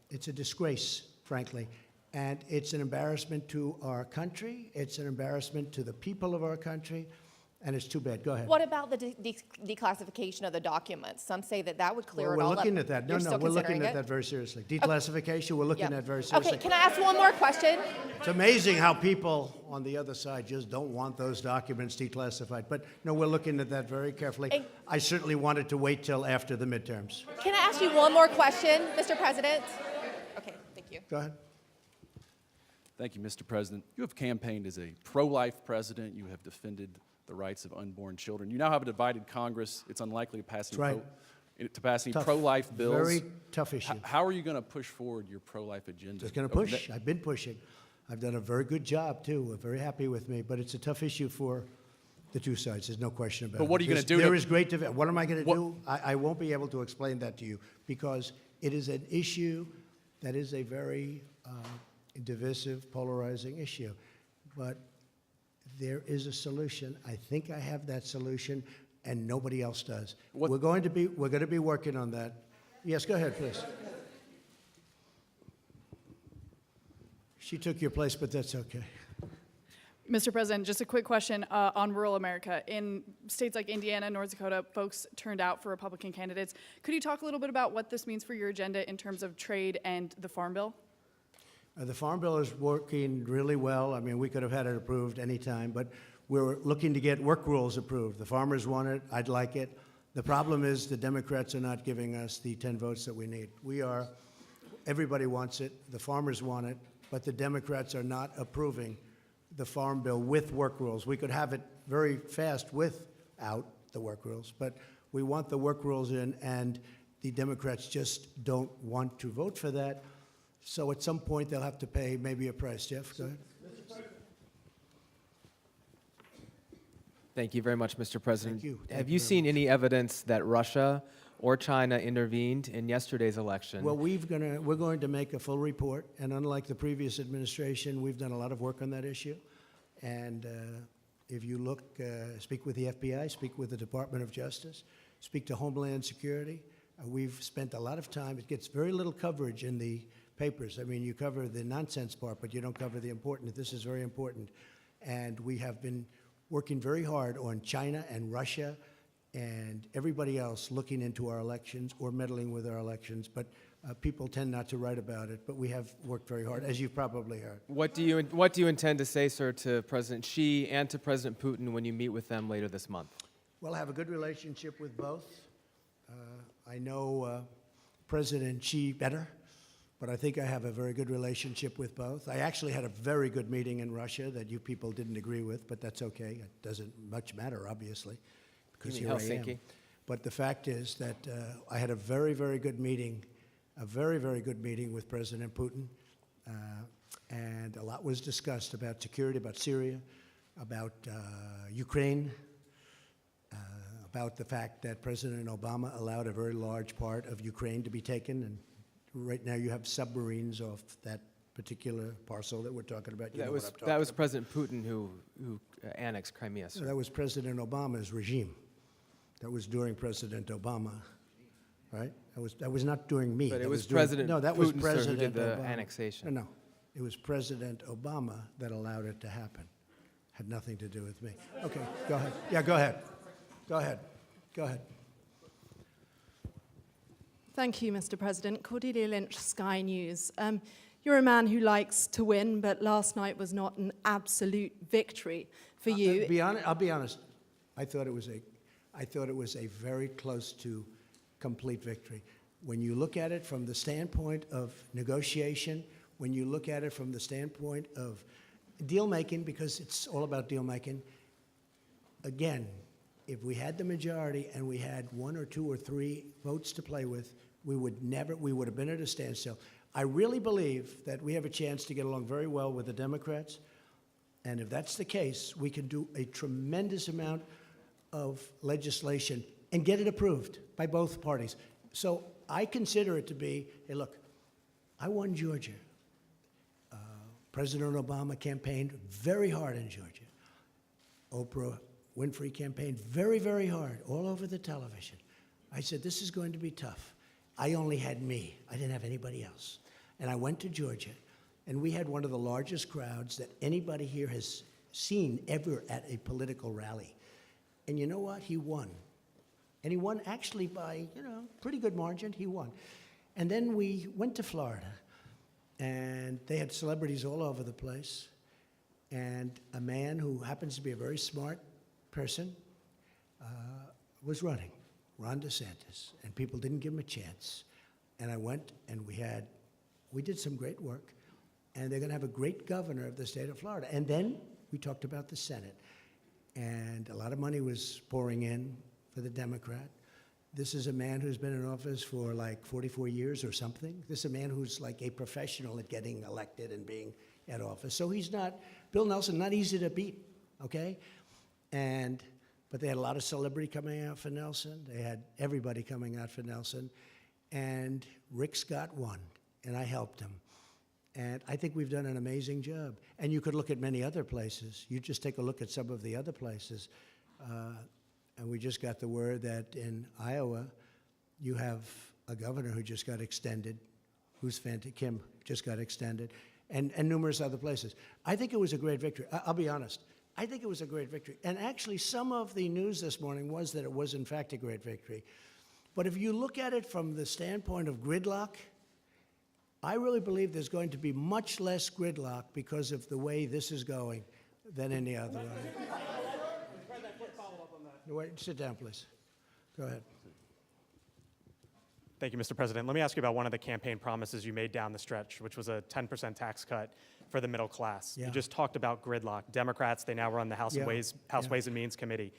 S1: it's a disgrace, frankly. And it's an embarrassment to our country. It's an embarrassment to the people of our country. And it's too bad. Go ahead.
S13: What about the declassification of the documents? Some say that that would clear
S1: Well,
S13: it all
S1: we're looking
S13: up.
S1: at that.
S13: You're
S1: No,
S13: still
S1: we're looking
S13: considering
S1: at
S13: it?
S1: that very seriously. Declassification, we're looking
S13: Yeah.
S1: at very seriously.
S13: Okay, can I ask one more question?
S1: It's amazing how people on the other side just don't want those documents declassified. But no, we're looking at that very carefully.
S13: And-
S1: I certainly wanted to wait till after the midterms.
S13: Can I ask you one more question, Mr. President? Okay, thank you.
S1: Go ahead.
S14: Thank you, Mr. President. You have campaigned as a pro-life president. You have defended the rights of unborn children. You now have a divided Congress. It's unlikely to pass
S1: That's right.
S14: to pass any
S1: Tough.
S14: pro-life bills.
S1: Very tough issue.
S14: How are you going to push forward your pro-life agenda?
S1: Just going to
S14: over the
S1: push. I've been pushing. I've done a very good job, too. We're very happy with me. But it's a tough issue for the two sides. There's no question about it.
S14: But what are you gonna do to-
S1: There is great what am I going to
S14: What-
S1: do? I won't be able to explain that to you because it is an issue that is a very divisive, polarizing issue. But there is a solution. I think I have that solution, and nobody else does. We're going to be working on that. Yes, go ahead, please. She took your place, but that's okay.
S15: Mr. President, just a quick question on rural America. In states like Indiana, North Dakota, folks turned out for Republican candidates. Could you talk a little bit about what this means for your agenda in terms of trade and the Farm Bill?
S1: The Farm Bill is working really well. I mean, we could have had it approved any time, but we're looking to get work rules approved. The farmers want it. I'd like it. The problem is the Democrats are not giving us the 10 votes that we need. Everybody wants it. The farmers want it, but the Democrats are not approving the Farm Bill with work rules. We could have it very fast without the work rules, but we want the work rules in, and the Democrats just don't want to vote for that. So at some point, they'll have to pay maybe a price. Jeff, go ahead.
S16: Thank you very much, Mr. President.
S1: Thank you. Thank
S16: Have
S1: you
S16: you
S1: very
S16: seen
S1: much.
S16: any evidence that Russia or China intervened in yesterday's election?
S1: Well, we're going to make a full report, and unlike the previous administration, we've done a lot of work on that issue. And if you look, speak with the FBI, speak with the Department of Justice, speak to Homeland Security. We've spent a lot of time. It gets very little coverage in the papers. I mean, you cover the nonsense part, but you don't cover the important. This is very important. And we have been working very hard on China and Russia and everybody else looking into our elections or meddling with our elections. But people tend not to write about it. But we have worked very hard, as you've probably heard.
S16: What do you intend to say, sir, to President Xi and to President Putin when you meet with them later this month?
S1: Well, I have a good relationship with both. I know President Xi better, but I think I have a very good relationship with both. I actually had a very good meeting in Russia that you people didn't agree with, but that's okay. It doesn't much matter, obviously, because
S16: You
S1: here
S16: mean
S1: I am.
S16: Helsinki?
S1: But the fact is that I had a very, very good meeting, with President Putin, and a lot was discussed about security, about Syria, about Ukraine, about the fact that President Obama allowed a very large part of Ukraine to be taken, and right now you have submarines off that particular parcel that we're talking about. You know
S16: That
S1: what
S16: was
S1: I'm talking
S16: that was
S1: about.
S16: President Putin who annexed Crimea, sir.
S1: That was President Obama's regime. That was during President Obama, right? That was not during me.
S16: But it
S1: That
S16: was
S1: during-
S16: President
S1: No, that was
S16: Putin, sir, who
S1: President
S16: did the
S1: Obama.
S16: annexation.
S1: No, it was President Obama that allowed it to happen. Had nothing to do with me. Okay, go ahead. Yeah, go ahead. Go ahead. Go ahead.
S11: Thank you, Mr. President. Cordelia Lynch, Sky News. You're a man who likes to win, but last night was not an absolute victory for you.
S1: I'll be honest. I thought it was a very close to complete victory. When you look at it from the standpoint of negotiation, when you look at it from the standpoint of deal making, because it's all about deal making, again, if we had the majority and we had 1 or 2 or 3 votes to play with, we would have been at a standstill. I really believe that we have a chance to get along very well with the Democrats. And if that's the case, we can do a tremendous amount of legislation and get it approved by both parties. So I consider it to be, hey, look, I won Georgia. President Obama campaigned very hard in Georgia. Oprah Winfrey campaigned very, very hard all over the television. I said, this is going to be tough. I only had me. I didn't have anybody else. And I went to Georgia, and we had one of the largest crowds that anybody here has seen ever at a political rally. And you know what? He won. And he won actually by, pretty good margin. He won. And then we went to Florida, and they had celebrities all over the place. And a man who happens to be a very smart person was running, Ron DeSantis, and people didn't give him a chance. And I went, and we did some great work, and they're going to have a great governor of the state of Florida. And then we talked about the Senate, and a lot of money was pouring in for the Democrat. This is a man who's been in office for like 44 years or something. This is a man who's like a professional at getting elected and being at office. So he's not, Bill Nelson, not easy to beat, okay? But they had a lot of celebrity coming out for Nelson. They had everybody coming out for Nelson. And Rick Scott won, and I helped him. And I think we've done an amazing job. And you could look at many other places. You just take a look at some of the other places. And we just got the word that in Iowa, you have a governor who just got extended, who's Kim, just got extended, and numerous other places. I think it was a great victory. I'll be honest. I think it was a great victory. And actually, some of the news this morning was that it was, in fact, a great victory. But if you look at it from the standpoint of gridlock, I really believe there's going to be much less gridlock because of the way this is going than any other way. Wait, sit down, please. Go ahead.
S17: Thank you, Mr. President. Let me ask you about one of the campaign promises you made down the stretch, which was a 10% tax cut for the middle class.
S1: Yeah.
S17: You just talked about gridlock. Democrats, they now run the House Ways and Means Committee.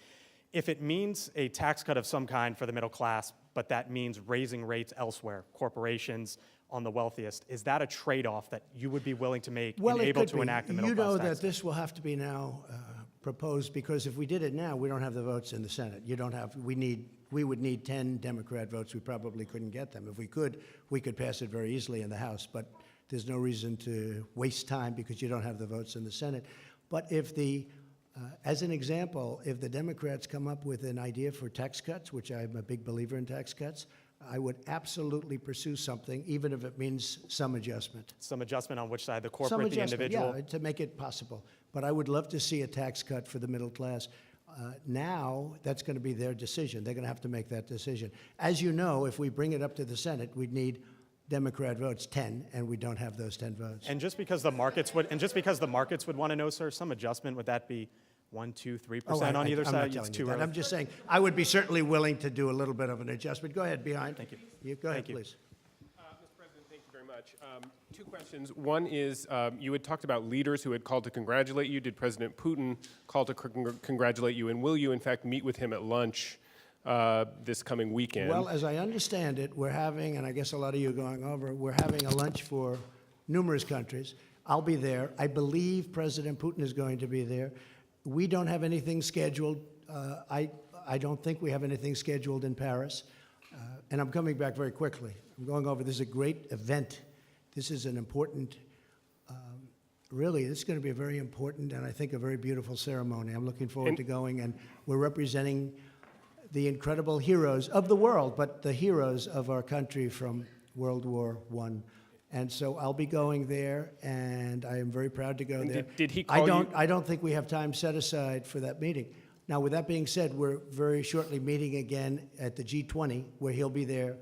S17: If it means a tax cut of some kind for the middle class, but that means raising rates elsewhere, corporations on the wealthiest, is that a trade-off that you would be willing to make and able to enact a middle class tax?
S1: You know that this will have to be now proposed, because if we did it now, we don't have the votes in the Senate. We would need 10 Democrat votes. We probably couldn't get them. If we could pass it very easily in the House, but there's no reason to waste time because you don't have the votes in the Senate. But if as an example, if the Democrats come up with an idea for tax cuts, which I'm a big believer in tax cuts, I would absolutely pursue something, even if it means some adjustment.
S17: Some adjustment on which side, the corporate, the individual?
S1: Yeah, to make it possible. But I would love to see a tax cut for the middle class. Now, that's going to be their decision. They're going to have to make that decision. As you know, if we bring it up to the Senate, we'd need Democrat votes, 10, and we don't have those 10 votes.
S17: And just because the markets would want to know, sir, some adjustment, would that be 1%, 2%, 3% on either
S1: I'm
S17: side?
S1: not
S17: It's
S1: telling
S17: too
S1: you that.
S17: early.
S1: I'm just saying, I would be certainly willing to do a little bit of an adjustment. Go ahead, behind.
S17: Thank you.
S1: Go ahead,
S17: Thank you.
S1: please.
S18: Mr. President, thank you very much. 2 questions. One is, you had talked about leaders who had called to congratulate you. Did President Putin call to congratulate you? And will you, in fact, meet with him at lunch this coming weekend?
S1: Well, as I understand it, we're having, and I guess a lot of you are going over, we're having a lunch for numerous countries. I'll be there. I believe President Putin is going to be there. We don't have anything scheduled. I don't think we have anything scheduled in Paris. And I'm coming back very quickly. I'm going over. This is a great event. This is an important really, this is going to be a very important and I think a very beautiful ceremony. I'm looking forward to going, and we're representing the incredible heroes of the world, but the heroes of our country from World War I. And so I'll be going there, and I am very proud to go
S18: And
S1: there.
S18: did he call you?
S1: I don't think we have time set aside for that meeting. Now, with that being said, we're very shortly meeting again at the G20, where he'll be there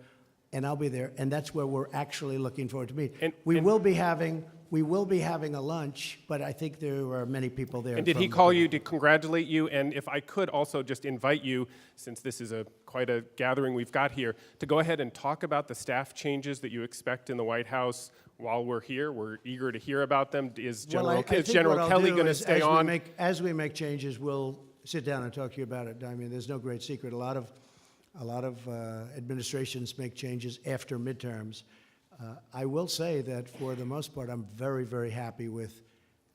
S1: and I'll be there, and that's where we're actually looking forward to meet. We will be having a lunch, but I think there are many people there.
S18: And did he call you to congratulate you? And if I could also just invite you, since this is quite a gathering we've got here, to go ahead and talk about the staff changes that you expect in the White House while we're here. We're eager to hear about them. Is General Kelly going to stay on?
S1: As we make changes, we'll sit down and talk to you about it. I mean, there's no great secret. A lot of administrations make changes after midterms. I will say that for the most part, I'm very, very happy with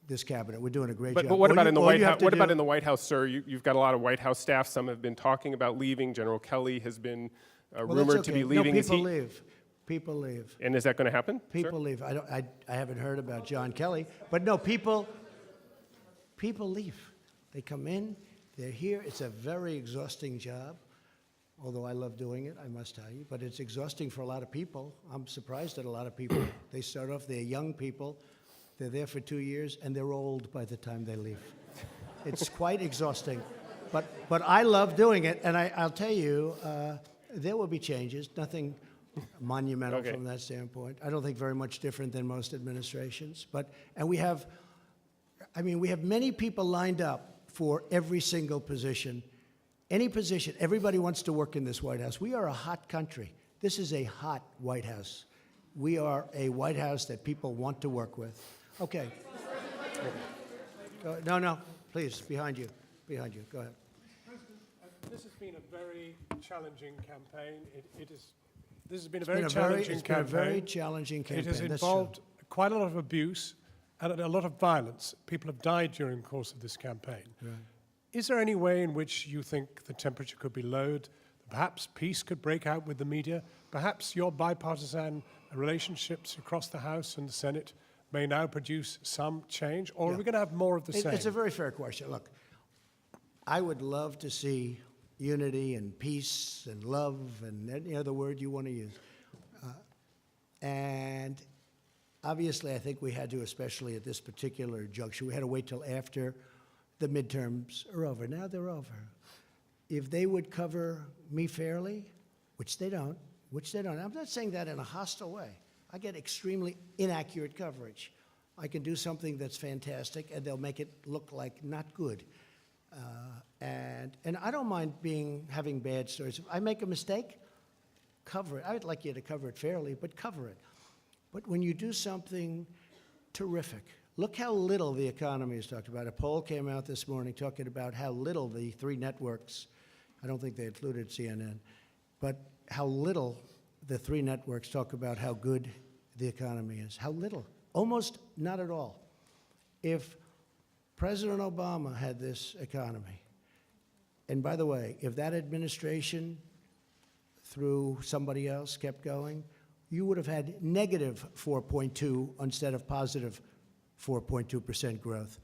S1: this cabinet. We're doing a great job.
S18: But what about in the White House? What about in the White House, sir? You've got a lot of White House staff. Some have been talking about leaving. General Kelly has been rumored to be leaving.
S1: No, people leave. People leave.
S18: And is that going to happen?
S1: People leave. I haven't heard about John Kelly, but no, people leave. They come in. They're here. It's a very exhausting job. Although I love doing it, I must tell you, but it's exhausting for a lot of people. I'm surprised at a lot of people. They start off, they're young people, they're there for 2 years, and they're old by the time they leave. It's quite exhausting, but I love doing it, and I'll tell you, there will be changes, nothing monumental from that standpoint. I don't think very much different than most administrations, and we have many people lined up for every single position. Any position, everybody wants to work in this White House. We are a hot country. This is a hot White House. We are a White House that people want to work with. Okay. No, please, behind you. Go ahead.
S19: This has been a very challenging campaign. This has been a very challenging campaign.
S1: It's been a very challenging campaign.
S19: It has involved quite a lot of abuse and a lot of violence. People have died during the course of this campaign.
S1: Right.
S19: Is there any way in which you think the temperature could be lowered? Perhaps peace could break out with the media? Perhaps your bipartisan relationships across the House and the Senate may now produce some change? Or are we going to have more of the same?
S1: It's a very fair question. Look, I would love to see unity and peace and love and any other word you want to use. And obviously, I think we had to, especially at this particular juncture, we had to wait till after the midterms are over. Now they're over. If they would cover me fairly, which they don't, I'm not saying that in a hostile way. I get extremely inaccurate coverage. I can do something that's fantastic, and they'll make it look like not good. And I don't mind having bad stories. If I make a mistake, cover it. I would like you to cover it fairly, but cover it. But when you do something terrific, look how little the economy is talked about. A poll came out this morning talking about how little the three networks, I don't think they included CNN, but how little the three networks talk about how good the economy is. How little. Almost not at all. If President Obama had this economy, and by the way, if that administration through somebody else kept going, you would have had negative 4.2 instead of positive 4.2% growth.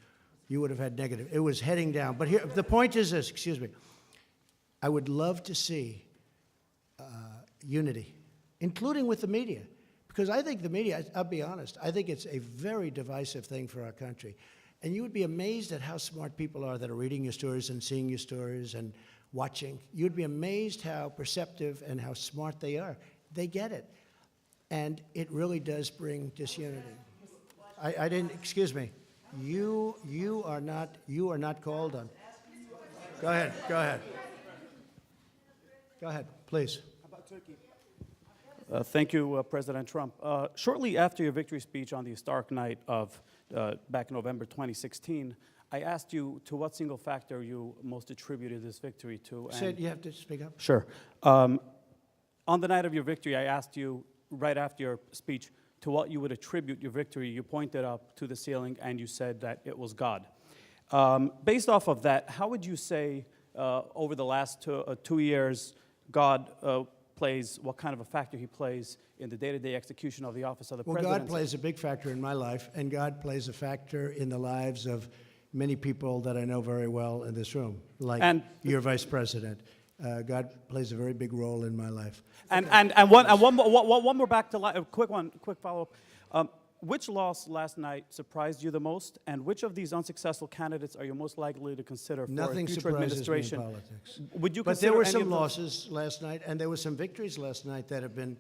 S1: You would have had negative. It was heading down. But here, the point is this, excuse me. I would love to see unity, including with the media, because I think the media, I'll be honest, I think it's a very divisive thing for our country. And you would be amazed at how smart people are that are reading your stories and seeing your stories and watching. You'd be amazed how perceptive and how smart they are. They get it. And it really does bring disunity. I didn't, excuse me. You are not called on. Go ahead, please.
S20: About Turkey. Thank you, President Trump. Shortly after your victory speech on the historic night of back in November 2016, I asked you to what single factor you most attributed this victory to.
S1: You have to speak up.
S20: Sure. On the night of your victory, I asked you, right after your speech, to what you would attribute your victory. You pointed up to the ceiling and you said that it was God. Based off of that, how would you say over the last 2 years, God plays, what kind of a factor he plays in the day-to-day execution of the office of the
S1: Well,
S20: presidency.
S1: God plays a big factor in my life, and God plays a factor in the lives of many people that I know very well in this room, like your vice president. God plays a very big role in my life.
S20: And one more back to a quick follow-up. Which loss last night surprised you the most, and which of these unsuccessful candidates are you most likely to consider for
S1: Nothing
S20: a future
S1: surprises
S20: administration?
S1: me in politics.
S20: Would you
S1: but
S20: consider
S1: there were
S20: any
S1: some
S20: of those-
S1: losses last night, and there were some victories last night that have been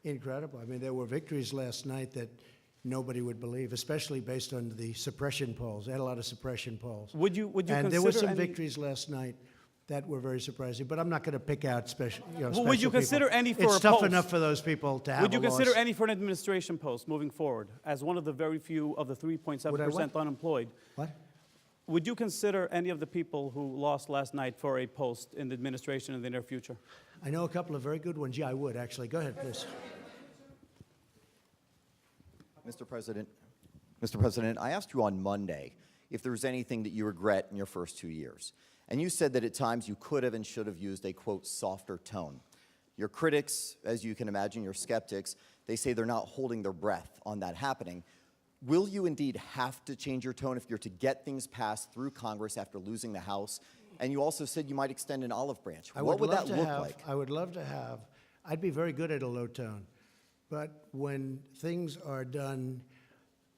S1: incredible. I mean, there were victories last night that nobody would believe, especially based on the suppression polls. They had a lot of suppression polls.
S20: Would you
S1: and there were
S20: consider
S1: some
S20: any-
S1: victories last night that were very surprising, but I'm not going to pick out special.
S20: Well, would you
S1: special
S20: consider
S1: people.
S20: any for
S1: It's
S20: a
S1: tough
S20: post?
S1: enough for those people to have
S20: Would you
S1: a
S20: consider
S1: loss.
S20: any for an administration post moving forward as one of the very few of the 3.7% unemployed?
S1: What?
S20: Would you consider any of the people who lost last night for a post in the administration in the near future?
S1: I know a couple of very good ones. Yeah, I would, actually. Go ahead, please.
S21: Mr. President, I asked you on Monday if there was anything that you regret in your first 2 years. And you said that at times you could have and should have used a, quote, softer tone. Your critics, as you can imagine, your skeptics, they say they're not holding their breath on that happening. Will you indeed have to change your tone if you're to get things passed through Congress after losing the House? And you also said you might extend an olive branch. What would that look like?
S1: I would love to have. I'd be very good at a low tone. But when things are done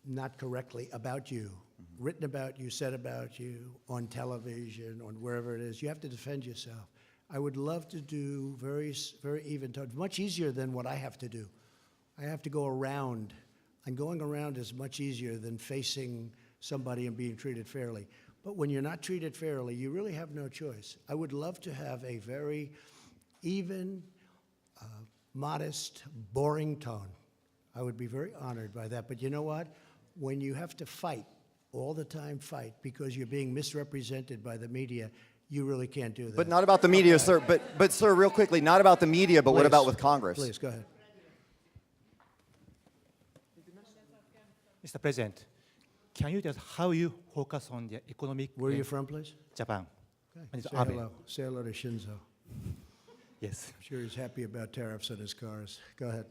S1: not correctly about you, written about you, said about you, on television, on wherever it is, you have to defend yourself. I would love to do very even tone, much easier than what I have to do. I have to go around, and going around is much easier than facing somebody and being treated fairly. But when you're not treated fairly, you really have no choice. I would love to have a very even, modest, boring tone. I would be very honored by that. But you know what? When you have to fight, all the time fight, because you're being misrepresented by the media, you really can't do that.
S21: But not about the media, sir. But sir, real quickly, not about the media, but what
S1: Please.
S21: about with Congress?
S1: Please, go ahead.
S22: Mr. President, can you just how you focus on the economic?
S1: Where are you from, please?
S22: Japan.
S1: Okay.
S22: And
S1: Say
S22: Abe.
S1: hello. Say hello to Shinzo.
S22: Yes.
S1: I'm sure he's happy about tariffs on his cars. Go ahead.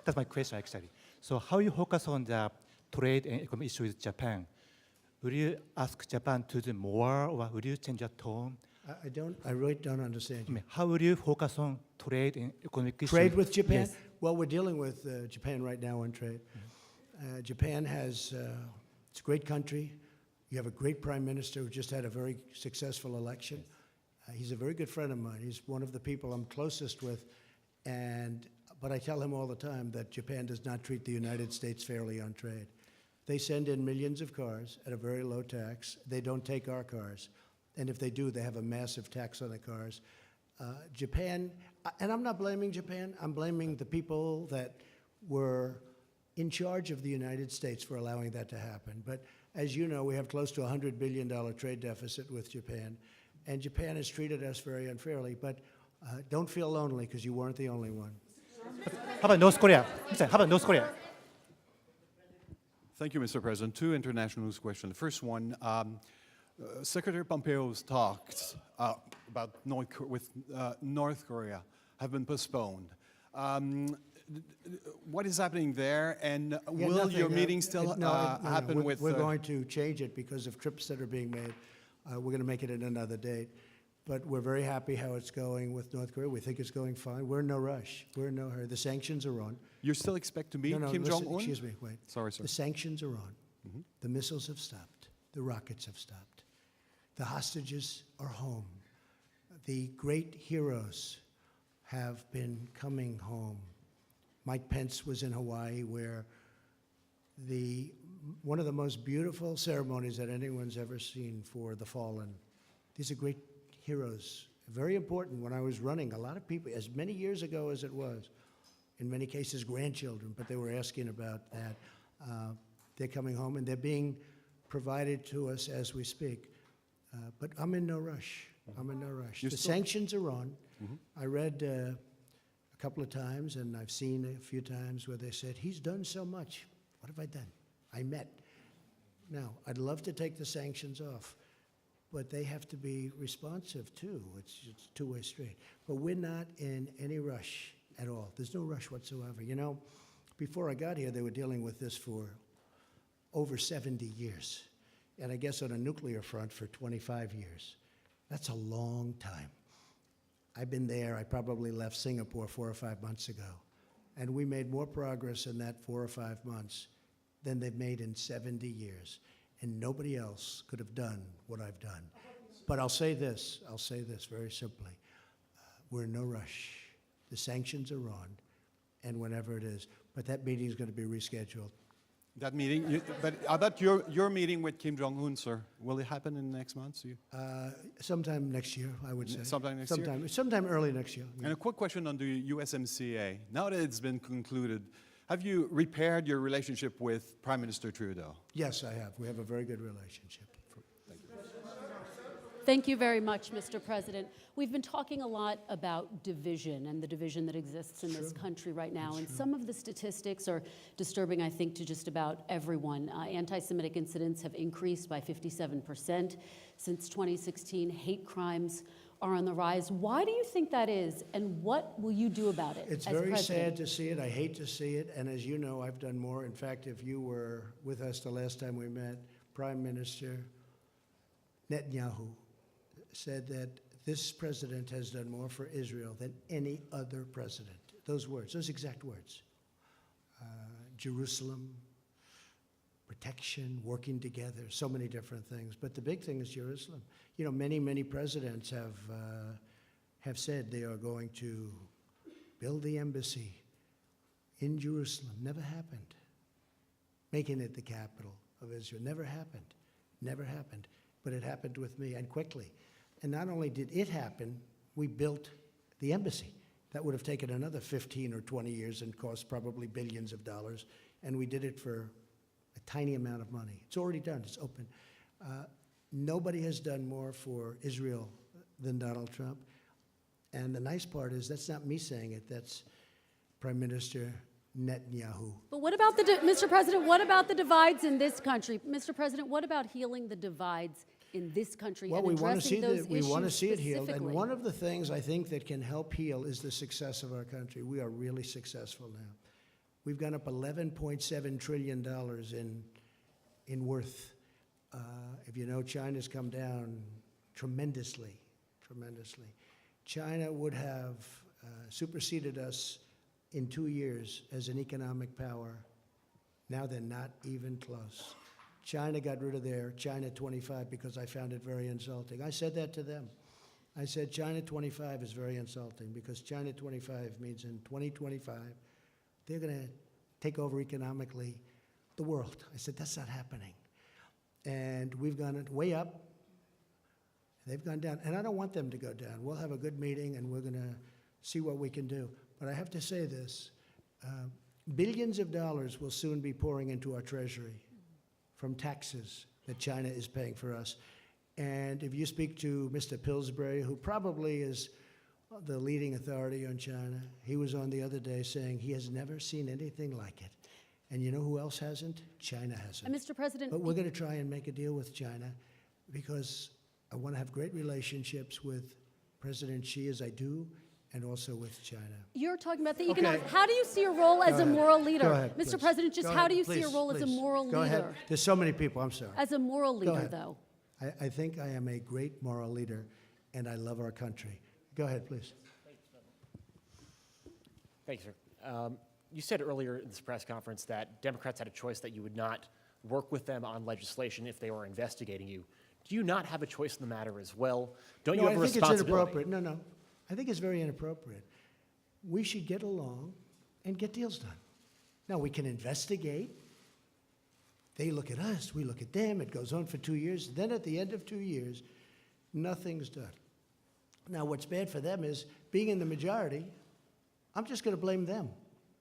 S22: That's my question actually. So how you focus on the trade and economic issues with Japan? Will you ask Japan to do more, or will you change your tone?
S1: I really don't understand you.
S22: How will you focus on trade and economic issues?
S1: Trade with Japan?
S22: Yes.
S1: Well, we're dealing with Japan right now on trade. Japan has, it's a great country. You have a great prime minister who just had a very successful election. He's a very good friend of mine. He's one of the people I'm closest with. But I tell him all the time that Japan does not treat the United States fairly on trade. They send in millions of cars at a very low tax. They don't take our cars. And if they do, they have a massive tax on the cars. Japan, and I'm not blaming Japan, I'm blaming the people that were in charge of the United States for allowing that to happen. But as you know, we have close to a $100 billion trade deficit with Japan. And Japan has treated us very unfairly. But don't feel lonely, because you weren't the only one.
S22: How about North Korea? How about North Korea?
S6: Thank you, Mr. President. Two international news questions. The first one, Secretary Pompeo's talks about North Korea have been postponed. What is happening there, and will your meeting still happen with...
S1: We're going to change it because of trips that are being made. We're going to make it at another date. But we're very happy how it's going with North Korea. We think it's going fine. We're in no rush. We're in no hurry. The sanctions are on.
S6: You still expect to meet Kim
S1: listen,
S6: Jong-un?
S1: Excuse me, wait.
S6: Sorry, sir.
S1: The sanctions are on. The missiles have stopped. The rockets have stopped. The hostages are home. The great heroes have been coming home. Mike Pence was in Hawaii, where one of the most beautiful ceremonies that anyone's ever seen for the fallen. These are great heroes. Very important. When I was running, a lot of people, as many years ago as it was, in many cases grandchildren, but they were asking about that. They're coming home, and they're being provided to us as we speak. But I'm in no rush. I'm in no rush. The sanctions are on. I read a couple of times, and I've seen a few times where they said, he's done so much. What have I done? I met. Now, I'd love to take the sanctions off, but they have to be responsive, too. It's a two-way street. But we're not in any rush. at all. There's no rush whatsoever. You know, before I got here, they were dealing with this for over 70 years. And I guess on a nuclear front for 25 years. That's a long time. I've been there. I probably left Singapore 4 or 5 months ago. And we made more progress in that 4 or 5 months than they've made in 70 years. And nobody else could have done what I've done. But I'll say this very simply. We're in no rush. The sanctions are on, and whenever it is. But that meeting is going to be rescheduled.
S6: That meeting, but how about your meeting with Kim Jong-un, sir? Will it happen in the next month?
S1: Sometime next year, I would say.
S6: Sometime next year?
S1: Sometime early next year.
S6: And a quick question on the USMCA. Now that it's been concluded, have you repaired your relationship with Prime Minister Trudeau?
S1: Yes, I have. We have a very good relationship.
S2: Thank you very much, Mr. President. We've been talking a lot about division and the division that exists in this country right now. And some of the statistics are disturbing, I think, to just about everyone. Anti-Semitic incidents have increased by 57% since 2016. Hate crimes are on the rise. Why do you think that is, and what will you do about it
S1: It's
S2: as
S1: very
S2: president?
S1: sad to see it. I hate to see it. And as you know, I've done more. In fact, if you were with us the last time we met, Prime Minister Netanyahu said that this president has done more for Israel than any other president. Those words, those exact words. Jerusalem, protection, working together, so many different things. But the big thing is Jerusalem. You know, many presidents have said they are going to build the embassy in Jerusalem. Never happened. Making it the capital of Israel. Never happened. Never happened. But it happened with me, and quickly. And not only did it happen, we built the embassy. That would have taken another 15 or 20 years and cost probably billions of dollars. And we did it for a tiny amount of money. It's already done. It's open. Nobody has done more for Israel than Donald Trump. And the nice part is that's not me saying it. That's Prime Minister Netanyahu.
S2: But what about Mr. President, what about the divides in this country? Mr. President, what about healing the divides in this country
S1: Well,
S2: and
S1: we want to
S2: addressing
S1: see
S2: those
S1: we want to
S2: issues
S1: see it healed. And
S2: specifically?
S1: one of the things I think that can help heal is the success of our country. We are really successful now. We've gone up $11.7 trillion in worth. If you know, China's come down tremendously. China would have superseded us in 2 years as an economic power. Now they're not even close. China got rid of their China 25 because I found it very insulting. I said that to them. I said China 25 is very insulting because China 25 means in 2025 they're going to take over economically the world. I said that's not happening. And we've gone way up. They've gone down. And I don't want them to go down. We'll have a good meeting and we're going to see what we can do. But I have to say this. Billions of dollars will soon be pouring into our treasury from taxes that China is paying for us. And if you speak to Mr. Pillsbury, who probably is the leading authority on China, he was on the other day saying he has never seen anything like it. And you know who else hasn't? China hasn't.
S2: And Mr. President,
S1: But we're going to try and make a deal with China because I want to have great relationships with President Xi, as I do, and also with China.
S2: you're talking about the
S1: Okay.
S2: economic. How do you see your role as a
S1: ahead.
S2: moral leader?
S1: Go ahead,
S2: Mr.
S1: please.
S2: President, just
S1: Go
S2: how
S1: ahead,
S2: do you see your
S1: please,
S2: role as a
S1: please.
S2: moral
S1: Go
S2: leader?
S1: ahead. There's so many people, I'm sorry.
S2: As a moral
S1: Go
S2: leader,
S1: ahead.
S2: though.
S1: I think I am a great moral leader, and I love our country. Go ahead, please.
S3: Thank you, sir. You said earlier in this press conference that Democrats had a choice that you would not work with them on legislation if they were investigating you. Do you not have a choice in the matter as well? Don't you have a
S1: I think it's
S3: responsibility?
S1: inappropriate. No. I think it's very inappropriate. We should get along and get deals done. Now, we can investigate. They look at us, we look at them. It goes on for 2 years. Then at the end of 2 years, nothing's done. Now, what's bad for them is being in the majority, I'm just going to blame them.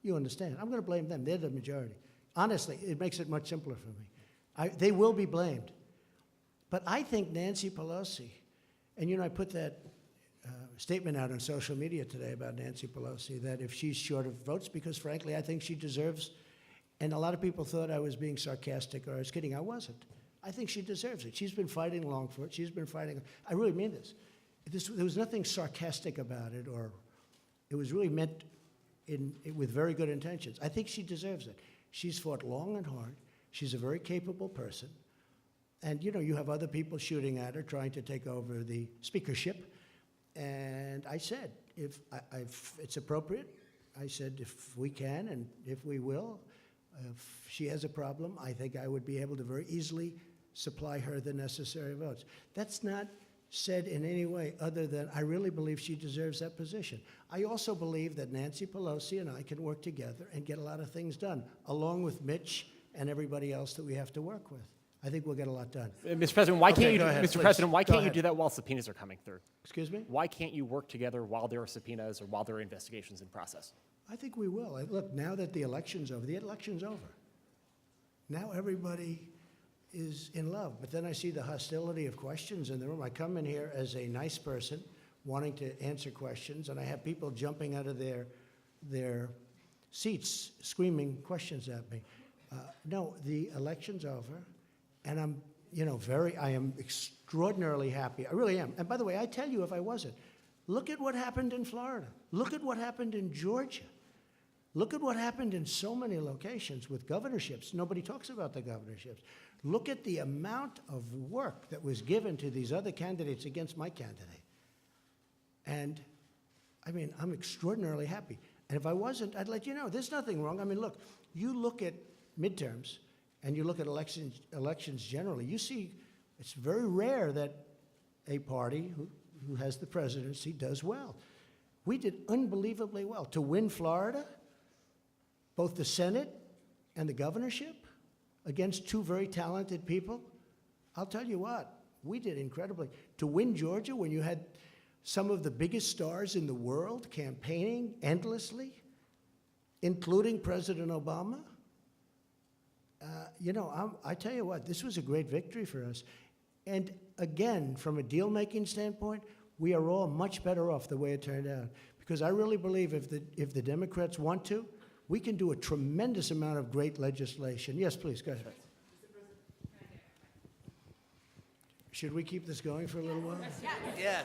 S1: You understand? I'm going to blame them. They're the majority. Honestly, it makes it much simpler for me. They will be blamed. But I think Nancy Pelosi, and you know, I put that statement out on social media today about Nancy Pelosi, that if she's short of votes, because frankly, I think she deserves, and a lot of people thought I was being sarcastic or I was kidding. I wasn't. I think she deserves it. She's been fighting long for it. She's been fighting. I really mean this. There was nothing sarcastic about it, or it was really meant with very good intentions. I think she deserves it. She's fought long and hard. She's a very capable person. And, you know, you have other people shooting at her, trying to take over the speakership. And I said, if it's appropriate, I said, if we can and if we will, if she has a problem, I think I would be able to very easily supply her the necessary votes. That's not said in any way other than I really believe she deserves that position. I also believe that Nancy Pelosi and I can work together and get a lot of things done, along with Mitch and everybody else that we have to work with. I think we'll get a lot done.
S3: Mr. President, why
S1: Okay,
S3: can't you,
S1: go ahead,
S3: Mr.
S1: please.
S3: President, why
S1: Go
S3: can't you
S1: ahead.
S3: do that while subpoenas are coming through?
S1: Excuse me?
S3: Why can't you work together while there are subpoenas or while there are investigations in process?
S1: I think we will. Look, now that the election's over, Now everybody is in love. But then I see the hostility of questions in the room. I come in here as a nice person wanting to answer questions, and I have people jumping out of their seats screaming questions at me. No, the election's over, and I'm, I am extraordinarily happy. I really am. And by the way, I tell you if I wasn't, look at what happened in Florida. Look at what happened in Georgia. Look at what happened in so many locations with governorships. Nobody talks about the governorships. Look at the amount of work that was given to these other candidates against my candidate. And, I mean, I'm extraordinarily happy. And if I wasn't, I'd let you know. There's nothing wrong. I mean, look, you look at midterms and you look at elections generally, you see it's very rare that a party who has the presidency does well. We did unbelievably well. To win Florida, both the Senate and the governorship, against two very talented people, I'll tell you what, we did incredibly. To win Georgia when you had some of the biggest stars in the world campaigning endlessly, including President Obama, I tell you what, this was a great victory for us. And again, from a deal-making standpoint, we are all much better off the way it turned out. Because I really believe if the Democrats want to, we can do a tremendous amount of great legislation. Yes, please, go ahead. Should we keep this going for a little while?
S4: Yes.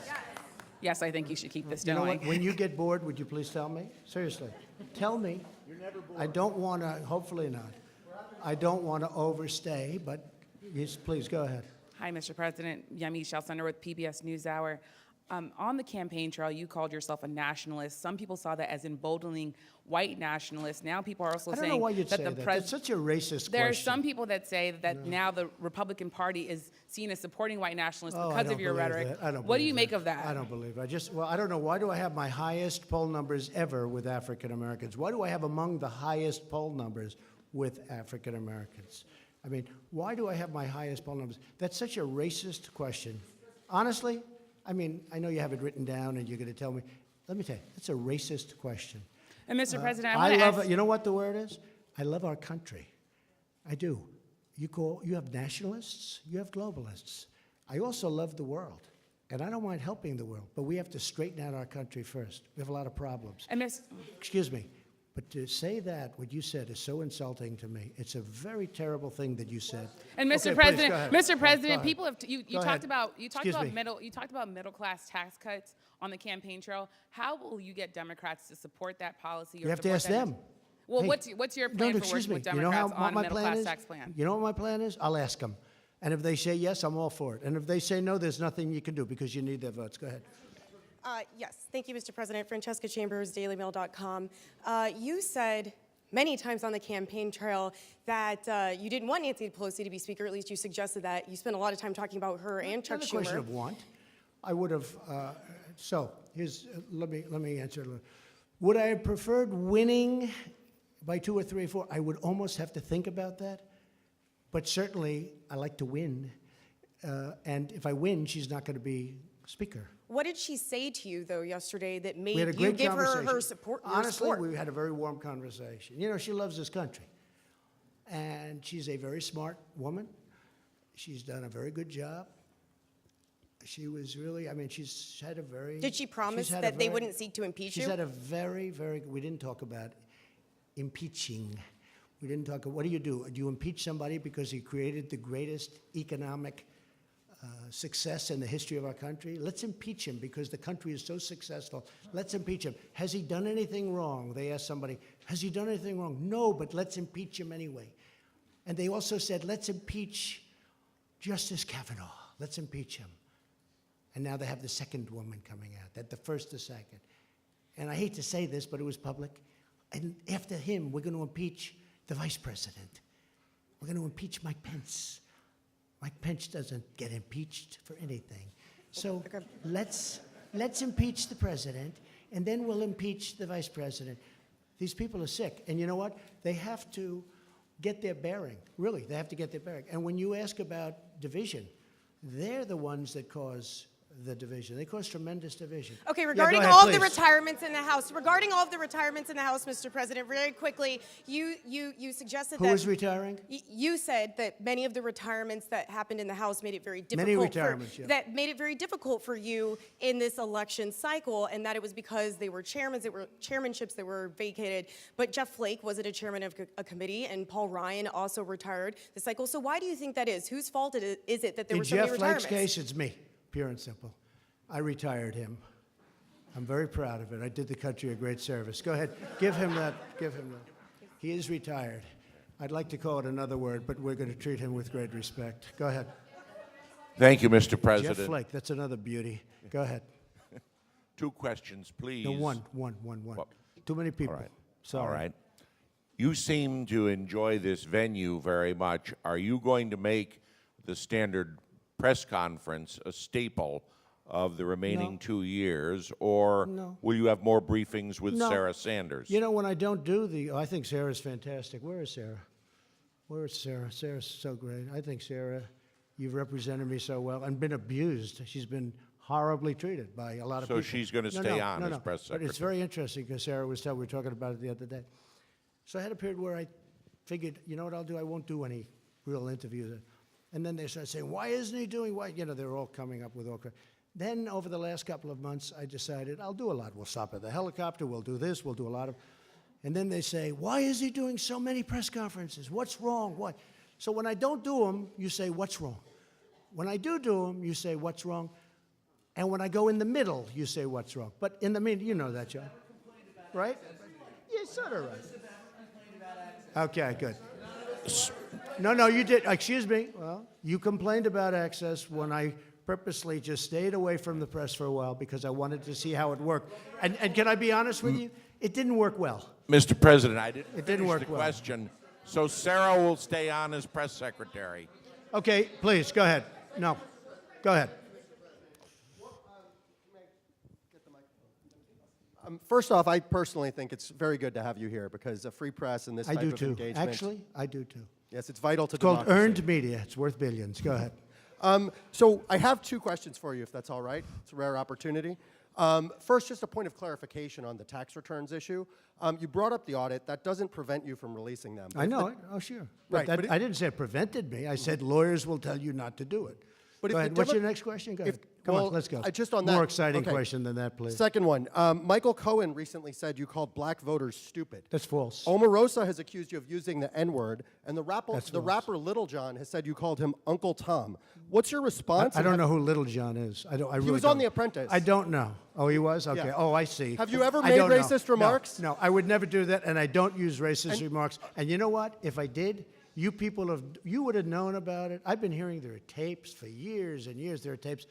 S4: Yes, I think you should keep this
S1: You know
S4: going.
S1: what? When you get bored, would you please tell me? Seriously. Tell me. You're never bored. I don't want to, hopefully not. I don't want to overstay, but yes, please, go ahead.
S4: Hi, Mr. President. Yami Shelsunder with PBS NewsHour. On the campaign trail, you called yourself a nationalist. Some people saw that as emboldening white nationalists. Now people are also
S1: I don't
S4: saying
S1: know why you'd
S4: that
S1: say
S4: the
S1: that.
S4: president.
S1: That's such a racist
S4: There are
S1: question.
S4: some people that say that now the Republican Party is seen as supporting white nationalists
S1: Oh, I
S4: because
S1: don't
S4: of your
S1: believe
S4: rhetoric.
S1: that. I don't
S4: What do
S1: believe
S4: you make of that?
S1: I don't believe it. I don't know. Why do I have my highest poll numbers ever with African Americans? Why do I have among the highest poll numbers with African Americans? I mean, why do I have my highest poll numbers? That's such a racist question. Honestly, I mean, I know you have it written down and you're going to tell me. Let me tell you, that's a racist question.
S4: And Mr. President, I want to
S1: love
S4: ask.
S1: it. You know what the word is? I love our country. I do. You have nationalists, you have globalists. I also love the world. And I don't mind helping the world, but we have to straighten out our country first. We have a lot of problems.
S4: And Ms.
S1: Excuse me, but to say that, what you said is so insulting to me. It's a very terrible thing that you said.
S4: And Mr.
S1: Okay, please,
S4: President,
S1: go ahead.
S4: Mr.
S1: Go
S4: President,
S1: ahead.
S4: people have you
S1: Go
S4: talked
S1: ahead.
S4: about
S1: Excuse me.
S4: middle class tax cuts on the campaign trail. How will you get Democrats to support that policy? Or
S1: You have to
S4: support
S1: ask
S4: that
S1: them.
S4: Well,
S1: Hey,
S4: what's your plan for
S1: excuse
S4: working with
S1: me. You know
S4: Democrats
S1: what
S4: on a
S1: my
S4: middle
S1: plan
S4: class
S1: is?
S4: tax plan?
S1: You know what my plan is? I'll ask them. And if they say yes, I'm all for it. And if they say no, there's nothing you can do because you need their votes. Go ahead.
S5: Yes, thank you, Mr. President. Francesca Chambers, DailyMail.com. You said many times on the campaign trail that you didn't want Nancy Pelosi to be Speaker. At least you suggested that. You spent a lot of time talking about her and Chuck
S1: Not a question
S5: Schumer.
S1: of want. I would have. So here's let me answer. Would I have preferred winning by 2 or 3 or 4? I would almost have to think about that. But certainly, I like to win. And if I win, she's not going to be Speaker.
S5: What did she say to you, though, yesterday that made
S1: We had a
S5: you
S1: great
S5: give her
S1: conversation.
S5: support?
S1: Honestly, we had a very warm conversation. You know, she loves this country. And she's a very smart woman. She's done a very good job. She was really, I mean, she's had a very...
S5: Did she promise
S1: she's had
S5: that
S1: a
S5: they
S1: very-
S5: wouldn't seek to impeach
S1: She's
S5: you?
S1: had a very, very, we didn't talk about impeaching. We didn't talk, what do? Do you impeach somebody because he created the greatest economic success in the history of our country. Let's impeach him because the country is so successful. Let's impeach him. Has he done anything wrong? They asked somebody, has he done anything wrong? No, but let's impeach him anyway. And they also said, let's impeach Justice Kavanaugh. Let's impeach him. And now they have the second woman coming out, that the first, the second. And I hate to say this, but it was public. And after him, we're going to impeach the vice president. We're going to impeach Mike Pence. Mike Pence doesn't get impeached for anything. So let's impeach the president, and then we'll impeach the vice president. These people are sick. And you know what? They have to get their bearing. Really, they have to get their bearing. And when you ask about division, they're the ones that cause the division. They cause tremendous division.
S5: Okay,
S1: Yeah,
S5: regarding
S1: go ahead,
S5: all of the
S1: please.
S5: retirements in the House, Mr. President, very quickly, you suggested
S1: Who
S5: that
S1: is retiring?
S5: You said that many of the retirements that happened in the House made it very difficult.
S1: Many retirements, yeah.
S5: That made it very difficult for you in this election cycle, and that it was because they were chairmanships that were vacated. But Jeff Flake wasn't a chairman of a committee, and Paul Ryan also retired the cycle. So why do you think that is? Whose fault is it that there were so many
S1: In Jeff
S5: retirements?
S1: Flake's case, it's me, pure and simple. I retired him. I'm very proud of it. I did the country a great service. Go ahead, give him that, give him that. He is retired. I'd like to call it another word, but we're going to treat him with great respect. Go ahead.
S7: Thank you, Mr. President.
S1: Jeff Flake, that's another beauty. Go ahead.
S7: 2 questions, please.
S1: No, one. Too many people.
S7: All right.
S1: Sorry.
S7: All right. You seem to enjoy this venue very much. Are you going to make the standard press conference a staple of the remaining
S1: No.
S7: 2 years, or
S1: No.
S7: will you have more briefings with
S1: No.
S7: Sarah Sanders?
S1: You know, when I don't do I think Sarah's fantastic. Where is Sarah? Where is Sarah? Sarah's so great. I think Sarah, you've represented me so well and been abused. She's been horribly treated by a lot of
S7: So
S1: people.
S7: she's gonna stay on as press
S1: But it's
S7: secretary.
S1: very interesting because Sarah we were talking about it the other day. So I had a period where I figured, you know what I'll do? I won't do any real interviews. And then they started saying, why isn't he doing why? You know, they're all coming up with all kinds. Then over the last couple of months, I decided I'll do a lot. We'll stop at the helicopter, we'll do this, we'll do a lot of, and then they say, why is he doing so many press conferences? What's wrong? What? So when I don't do them, you say, what's wrong? When I do them, you say, what's wrong? And when I go in the middle, you say, what's wrong? But in the middle, you know that, John, right? Yeah, sort of right. Okay, good. No, you did. Excuse me. Well, you complained about access when I purposely just stayed away from the press for a while because I wanted to see how it worked. And can I be honest with you? It didn't work well.
S7: Mr. President, I didn't
S1: It didn't
S7: finish
S1: work
S7: the
S1: well.
S7: question. So Sarah will stay on as press secretary.
S1: Okay, please, go ahead. No, go ahead.
S8: First off, I personally think it's very good to have you here because a free press and this
S1: I
S8: type
S1: do
S8: of
S1: too.
S8: engagement.
S1: Actually, I do too.
S8: Yes, it's vital to
S1: It's called
S8: democracy.
S1: earned media. It's worth billions. Go ahead.
S8: So I have 2 questions for you, if that's all right. It's a rare opportunity. First, just a point of clarification on the tax returns issue. You brought up the audit. That doesn't prevent you from releasing them.
S1: I know it. Oh, sure.
S8: Right,
S1: But
S8: but it-
S1: I didn't say it prevented me. I said lawyers will tell you not to do it.
S8: But
S1: Go
S8: if
S1: ahead.
S8: the
S1: What's your
S8: Demo-
S1: next question? Go
S8: if-
S1: ahead. Come
S8: well,
S1: on, let's go.
S8: just on
S1: More
S8: that-
S1: exciting
S8: okay.
S1: question than that, please.
S8: Second one, Michael Cohen recently said you called black voters stupid.
S1: That's false.
S8: Omarosa has accused you of using the N-word, and the
S1: That's false.
S8: rapper Little John has said you called him Uncle Tom. What's your response?
S1: I
S8: and
S1: don't
S8: have-
S1: know who Little John is. I don't. I
S8: He
S1: really
S8: was on
S1: don't.
S8: The Apprentice.
S1: I don't know. Oh, he was. Okay.
S8: Yeah.
S1: Oh, I see.
S8: Have you ever
S1: I
S8: made
S1: don't know.
S8: racist
S1: No,
S8: remarks?
S1: No, I would never do that, and I don't use racist
S8: And-
S1: remarks. And you know what? If I did, you would have known about it. I've been hearing there are tapes for years and years. There are tapes.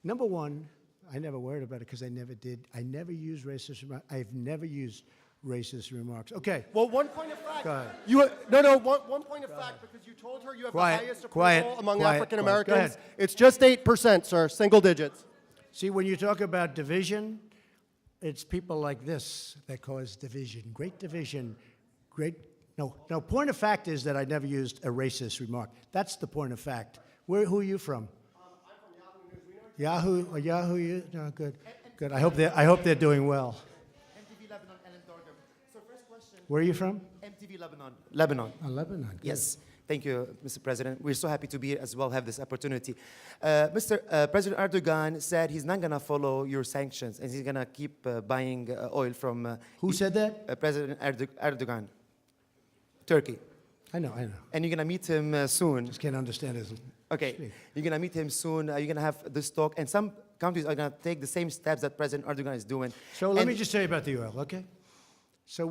S1: Number one, I never worried about it because I never did. I never used racist remarks. I've never used racist remarks. Okay.
S8: Well, one point of fact.
S1: Go ahead.
S8: One point of fact, because you told her you have
S1: Quiet,
S8: the highest approval
S1: quiet,
S8: among
S1: quiet,
S8: African
S1: quiet. Go
S8: Americans.
S1: ahead.
S8: It's just 8%, sir, single digits.
S1: See, when you talk about division, it's people like this that cause division. Great division. No, point of fact is that I never used a racist remark. That's the point of fact. Who are you from? Yahoo? No, good. Good. I hope they're doing well.
S23: MTV Lebanon, Ellen Dorgan. So first question.
S1: Where are you from?
S23: MTV Lebanon. Lebanon.
S1: Oh, Lebanon. Good.
S23: Yes. Thank you, Mr. President. We're so happy to be here as well, have this opportunity. President Erdogan said he's not going to follow your sanctions and he's going to keep buying oil from...
S1: Who said that?
S23: President Erdogan, Turkey.
S1: I know.
S23: And you're going to meet him soon.
S1: Just can't understand his
S23: Okay, you're gonna meet him soon. You're gonna have this talk, and some countries are gonna take the same steps that President Erdogan is doing.
S1: So let
S23: And-
S1: me just tell you about the oil, okay? So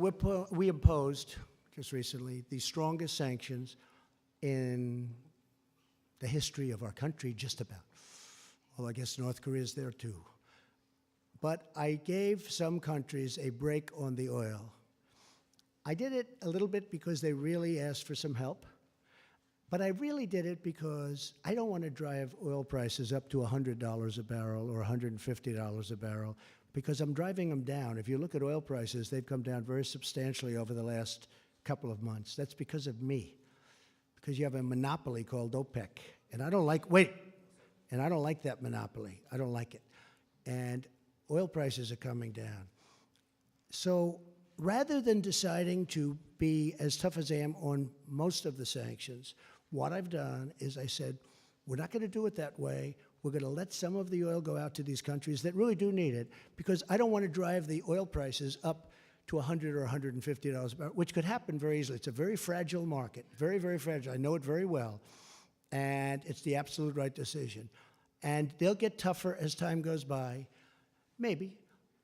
S1: we imposed just recently the strongest sanctions in the history of our country, just about. Well, I guess North Korea is there too. But I gave some countries a break on the oil. I did it a little bit because they really asked for some help. But I really did it because I don't want to drive oil prices up to $100 a barrel or $150 a barrel, because I'm driving them down. If you look at oil prices, they've come down very substantially over the last couple of months. That's because of me, because you have a monopoly called OPEC. And I don't like, and I don't like that monopoly. I don't like it. And oil prices are coming down. So rather than deciding to be as tough as I am on most of the sanctions, what I've done is I said, we're not going to do it that way. We're going to let some of the oil go out to these countries that really do need it, because I don't want to drive the oil prices up to $100 or $150 a barrel, which could happen very easily. It's a very fragile market, very, very fragile. I know it very well, and it's the absolute right decision. And they'll get tougher as time goes by, maybe,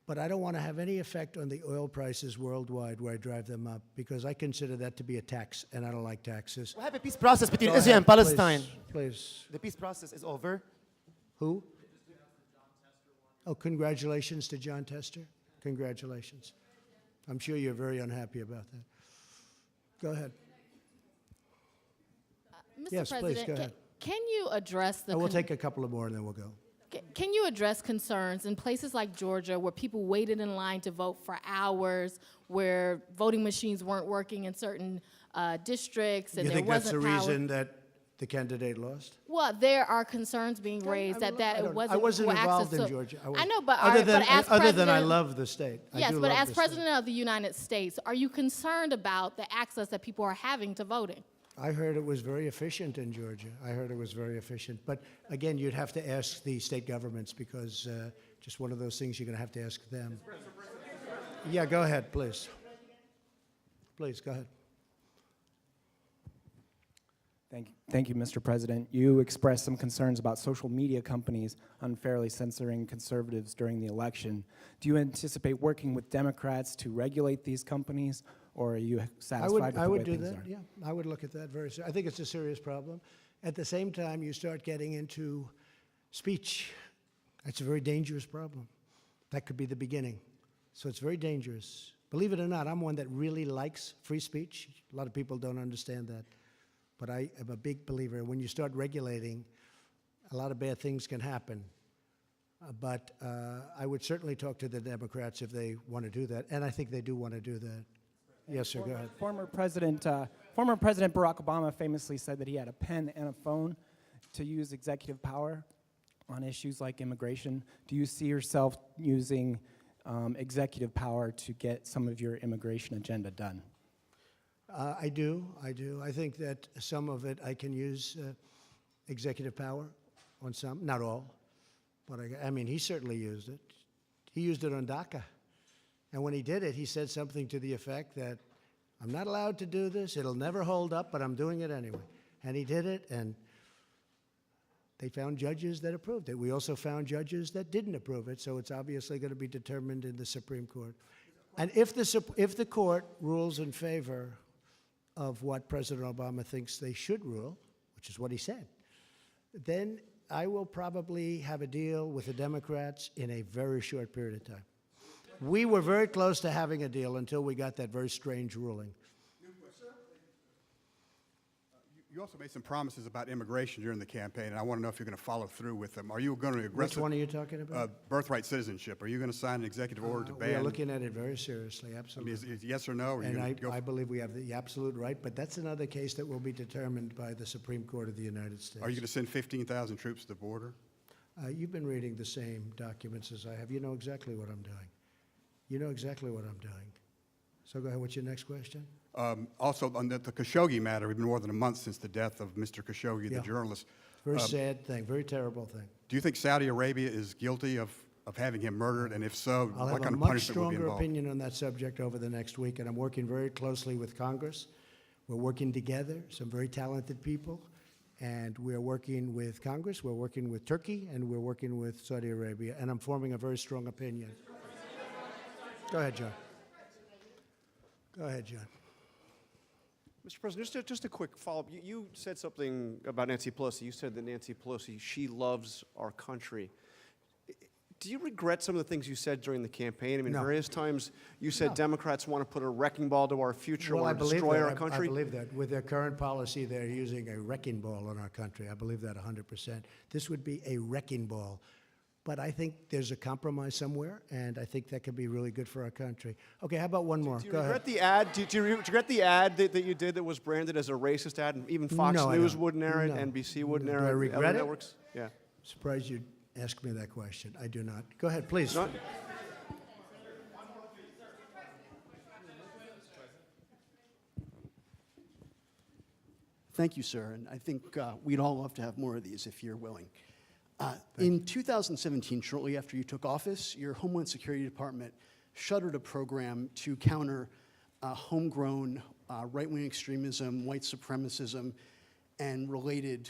S1: but I don't want to have any effect on the oil prices worldwide where I drive them up, because I consider that to be a tax, and I don't like taxes.
S23: We have a peace process between
S1: Go
S23: Israel
S1: ahead,
S23: and Palestine.
S1: Please.
S23: The peace process is over.
S1: Who? Oh, congratulations to John Tester. Congratulations. I'm sure you're very unhappy about that. Go ahead.
S9: Mr.
S1: Yes, please,
S9: President,
S1: go ahead.
S9: can you address the
S1: We'll take a couple of more and then we'll go.
S9: Can you address concerns in places like Georgia where people waited in line to vote for hours, where voting machines weren't working in certain districts, and
S1: You
S9: there
S1: think that's the
S9: wasn't power?
S1: reason that the candidate lost?
S9: Well, there are concerns being raised that it wasn't
S1: I wasn't
S9: equal access
S1: involved in
S9: to-
S1: Georgia.
S9: I know, but
S1: other than,
S9: but as
S1: other than I
S9: president-
S1: love the state. I
S9: Yes,
S1: do
S9: but
S1: love
S9: as
S1: the state.
S9: president of the United States, are you concerned about the access that people are having to voting?
S1: I heard it was very efficient in Georgia. I heard it was very efficient. But again, you'd have to ask the state governments, because just one of those things you're going to have to ask them. Yeah, go ahead, please. Please, go ahead.
S10: Thank you, Mr. President. You expressed some concerns about social media companies unfairly censoring conservatives during the election. Do you anticipate working with Democrats to regulate these companies, or are you satisfied with
S1: I
S10: the
S1: would
S10: way
S1: do
S10: things
S1: that,
S10: are?
S1: yeah. I would look at that very seriously. I think it's a serious problem. At the same time, you start getting into speech. That's a very dangerous problem. That could be the beginning. So it's very dangerous. Believe it or not, I'm one that really likes free speech. A lot of people don't understand that. But I am a big believer. When you start regulating, a lot of bad things can happen. But I would certainly talk to the Democrats if they want to do that. And I think they do want to do that. Yes, sir, go ahead.
S10: Former President Barack Obama famously said that he had a pen and a phone to use executive power on issues like immigration. Do you see yourself using executive power to get some of your immigration agenda done?
S1: I do. I think that some of it I can use executive power on some, not all. But I mean, he certainly used it. He used it on DACA. And when he did it, he said something to the effect that, I'm not allowed to do this, it'll never hold up, but I'm doing it anyway. And he did it, and they found judges that approved it. We also found judges that didn't approve it, so it's obviously going to be determined in the Supreme Court. And if the court rules in favor of what President Obama thinks they should rule, which is what he said, then I will probably have a deal with the Democrats in a very short period of time. We were very close to having a deal until we got that very strange ruling.
S12: You also made some promises about immigration during the campaign, and I want to know if you're going to follow through with them. Are you going to aggressively...
S1: Which one are you talking about?
S12: Birthright citizenship. Are you going to sign an executive order to ban...
S1: We are looking at it very seriously, absolutely.
S12: I mean, is yes or no? Or
S1: And I believe we have the absolute right, but that's another case that will be determined by the Supreme Court of the United States.
S12: Are you going to send 15,000 troops to the border?
S1: You've been reading the same documents as I have. You know exactly what I'm doing. You know exactly what I'm doing. So go ahead, what's your next question?
S12: Also, on the Khashoggi matter, we've been more than a month since the death of Mr. Khashoggi,
S1: Yeah.
S12: the journalist.
S1: Very sad thing, very terrible thing.
S12: Do you think Saudi Arabia is guilty of having him murdered? And if so,
S1: I'll
S12: what
S1: have
S12: kind
S1: a
S12: of
S1: much
S12: punishment will be
S1: stronger
S12: involved?
S1: opinion on that subject over the next week, and I'm working very closely with Congress. We're working together, some very talented people, And we're working with Congress, we're working with Turkey, and we're working with Saudi Arabia, and I'm forming a very strong opinion. Go ahead, John. Go ahead, John.
S13: Mr. President, just a quick follow-up. You said something about Nancy Pelosi. You said that Nancy Pelosi, she loves our country. Do you regret some of the things you said during the campaign? I mean,
S1: No.
S13: various times you said Democrats want to put a wrecking ball to our future,
S1: Well, I
S13: want to
S1: believe
S13: destroy
S1: that.
S13: our country.
S1: I believe that. With their current policy, they're using a wrecking ball on our country. I believe that 100%. This would be a wrecking ball. But I think there's a compromise somewhere, and I think that could be really good for our country. Okay, how about one more?
S13: Do you
S1: Go
S13: regret
S1: ahead.
S13: the ad? Do you regret the ad that you did that was branded as a racist ad, and even Fox
S1: No, I
S13: News
S1: don't.
S13: wouldn't air it,
S1: No.
S13: NBC wouldn't
S1: Do
S13: air it,
S1: I
S13: other
S1: regret it?
S13: networks? Yeah.
S1: Surprised you'd ask me that question. I do not. Go ahead, please.
S13: No?
S14: Thank you, sir. And I think we'd all love to have more of these if you're willing. In 2017, shortly after you took office, your Homeland Security Department shuttered a program to counter homegrown right-wing extremism, white supremacism, and related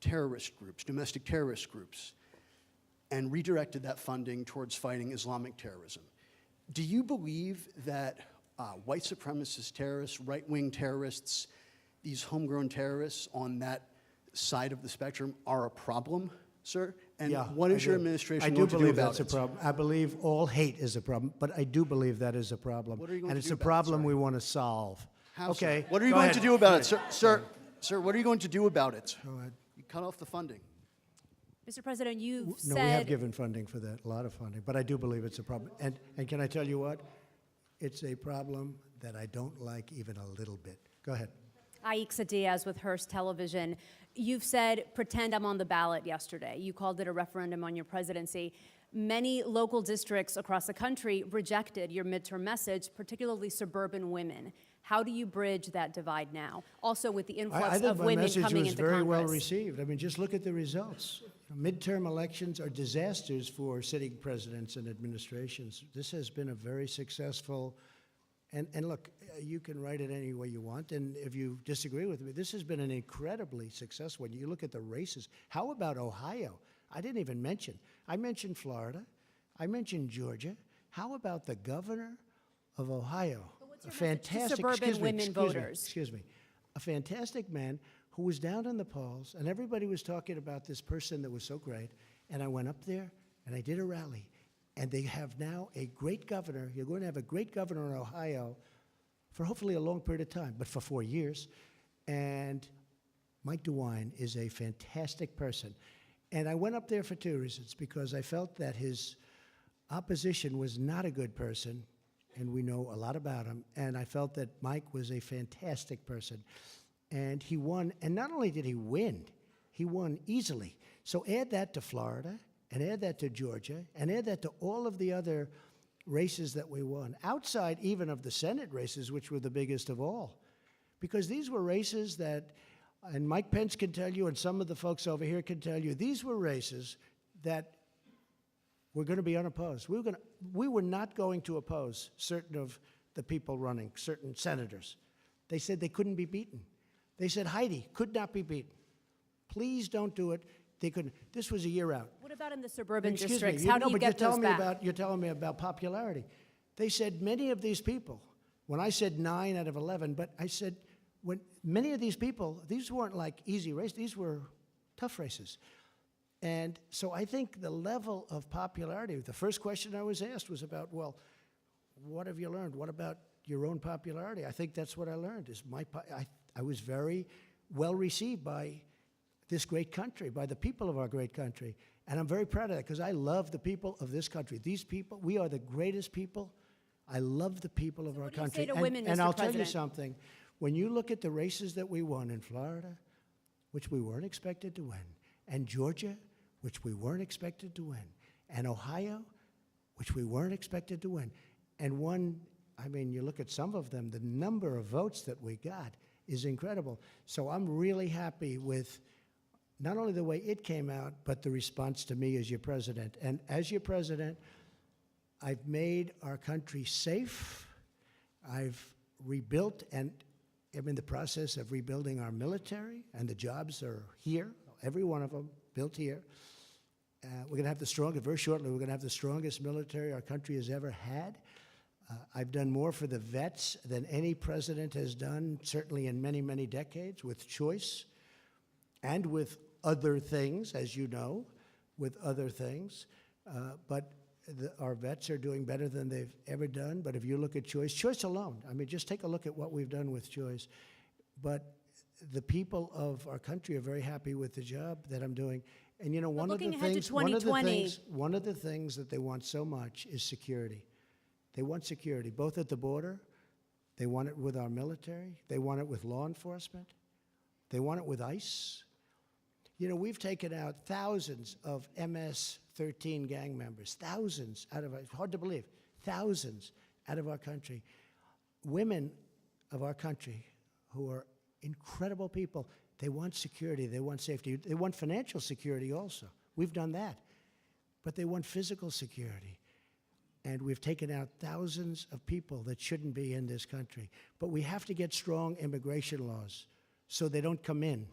S14: terrorist groups, domestic terrorist groups, and redirected that funding towards fighting Islamic terrorism. Do you believe that white supremacist terrorists, right-wing terrorists, these homegrown terrorists on that side of the spectrum are a problem, sir? And
S1: Yeah,
S14: what is
S1: I
S14: your
S1: do.
S14: administration
S1: I do
S14: going to do
S1: believe
S14: about
S1: that's
S14: it?
S1: a problem. I believe all hate is a problem, but I do believe that is a problem.
S14: What are you going
S1: and
S14: to
S1: it's
S14: do
S1: a
S14: about it,
S1: problem
S14: sir?
S1: we want to solve.
S14: How, sir?
S1: Okay.
S14: What are you
S1: go
S14: going
S1: ahead.
S14: to do about
S1: Go
S14: it, sir?
S1: ahead.
S14: Sir, what are you going to do about it?
S1: Go ahead.
S14: You cut off the funding.
S15: Mr. President, you've
S1: No,
S15: said...
S1: we have given funding for that, a lot of funding, but I do believe it's a problem. And can I tell you what? It's a problem that I don't like even a little bit. Go ahead.
S15: Aixa Diaz with Hearst Television. You've said, pretend I'm on the ballot yesterday. You called it a referendum on your presidency. Many local districts across the country rejected your midterm message, particularly suburban women. How do you bridge that divide now? Also with the
S1: I
S15: influx
S1: think
S15: of
S1: my
S15: women
S1: message
S15: coming
S1: was
S15: into
S1: very
S15: Congress.
S1: well received. I mean, just look at the results. Midterm elections are disasters for sitting presidents and administrations. This has been a very successful, and look, you can write it any way you want, and if you disagree with me, this has been an incredibly successful one. You look at the races. How about Ohio? I didn't even mention. I mentioned Florida. I mentioned Georgia. How about the governor of Ohio? A fantastic,
S15: suburban women voters?
S1: Excuse me. A fantastic man who was down in the polls, and everybody was talking about this person that was so great. And I went up there and I did a rally. And they have now a great governor. You're going to have a great governor in Ohio for hopefully a long period of time, but for 4 years. And Mike DeWine is a fantastic person. And I went up there for 2 reasons, because I felt that his opposition was not a good person, and we know a lot about him, and I felt that Mike was a fantastic person. And he won, and not only did he win easily. So add that to Florida, and add that to Georgia, and add that to all of the other races that we won, outside even of the Senate races, which were the biggest of all. Because these were races that, and Mike Pence can tell you, and some of the folks over here can tell you, these were races that were going to be unopposed. We were not going to oppose certain of the people running, certain senators. They said they couldn't be beaten. They said Heidi could not be beaten. Please don't do it. They couldn't. This was a year out.
S15: What about in the suburban
S1: Excuse
S15: districts?
S1: me.
S15: How do
S1: No,
S15: you
S1: but
S15: get those back?
S1: you're telling me about popularity. They said many of these people, when I said 9 out of 11, but I said when many of these people, these weren't like easy races, these were tough races. And so I think the level of popularity, the first question I was asked was about, well, what have you learned? What about your own popularity? I think that's what I learned, is I was very well received by this great country, by the people of our great country. And I'm very proud of that, because I love the people of this country. These people, we are the greatest people. I love the people of our
S15: what do you
S1: country.
S15: say to women,
S1: and
S15: Mr.
S1: I'll tell you
S15: President?
S1: something. When you look at the races that we won in Florida, which we weren't expected to win, and Georgia, which we weren't expected to win, and Ohio, which we weren't expected to win, and one, I mean, you look at some of them, the number of votes that we got is incredible. So I'm really happy with not only the way it came out, but the response to me as your president. And as your president, I've made our country safe. I've rebuilt and am in the process of rebuilding our military, and the jobs are here, every one of them built here. We're going to have the strongest, very shortly, we're going to have the strongest military our country has ever had. I've done more for the vets than any president has done, certainly in many, many decades, with choice and with other things, as you know, with other things. But our vets are doing better than they've ever done. But if you look at choice alone, I mean, just take a look at what we've done with choice. But the people of our country are very happy with the job that I'm doing. And you know, one of the
S15: looking ahead to
S1: things,
S15: 2020.
S1: one of the things that they want so much is security. They want security, both at the border. They want it with our military. They want it with law enforcement. They want it with ICE. You know, we've taken out thousands of MS-13 gang members, thousands out of our, it's hard to believe, thousands out of our country. Women of our country who are incredible people, they want security, they want safety, they want financial security also. We've done that. But they want physical security. And we've taken out thousands of people that shouldn't be in this country. But we have to get strong immigration laws so they don't come in.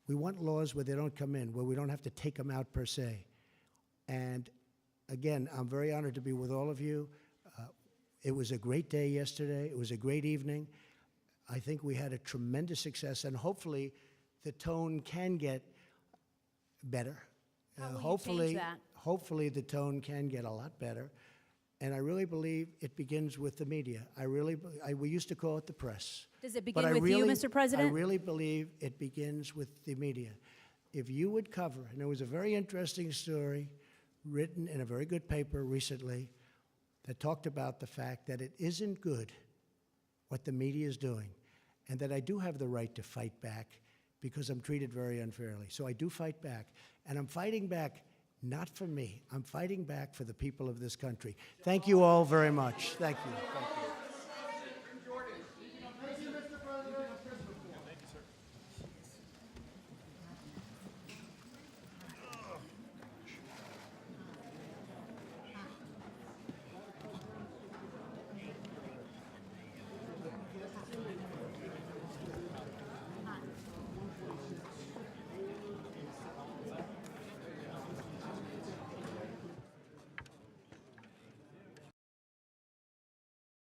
S1: We want laws where they don't come in, where we don't have to take them out per se. And again, I'm very honored to be with all of you. It was a great day yesterday. It was a great evening. I think we had a tremendous success, and hopefully the tone can get better.
S15: How will you change that?
S1: Hopefully the tone can get a lot better. And I really believe it begins with the media. We used to call it the press.
S15: Does it
S1: But
S15: begin
S1: I
S15: with you,
S1: really-
S15: Mr. President?
S1: I really believe it begins with the media. If you would cover, and there was a very interesting story written in a very good paper recently that talked about the fact that it isn't good what the media is doing, and that I do have the right to fight back because I'm treated very unfairly. So I do fight back, and I'm fighting back not for me. I'm fighting back for the people of this country. Thank you all very much. Thank you. Thank you.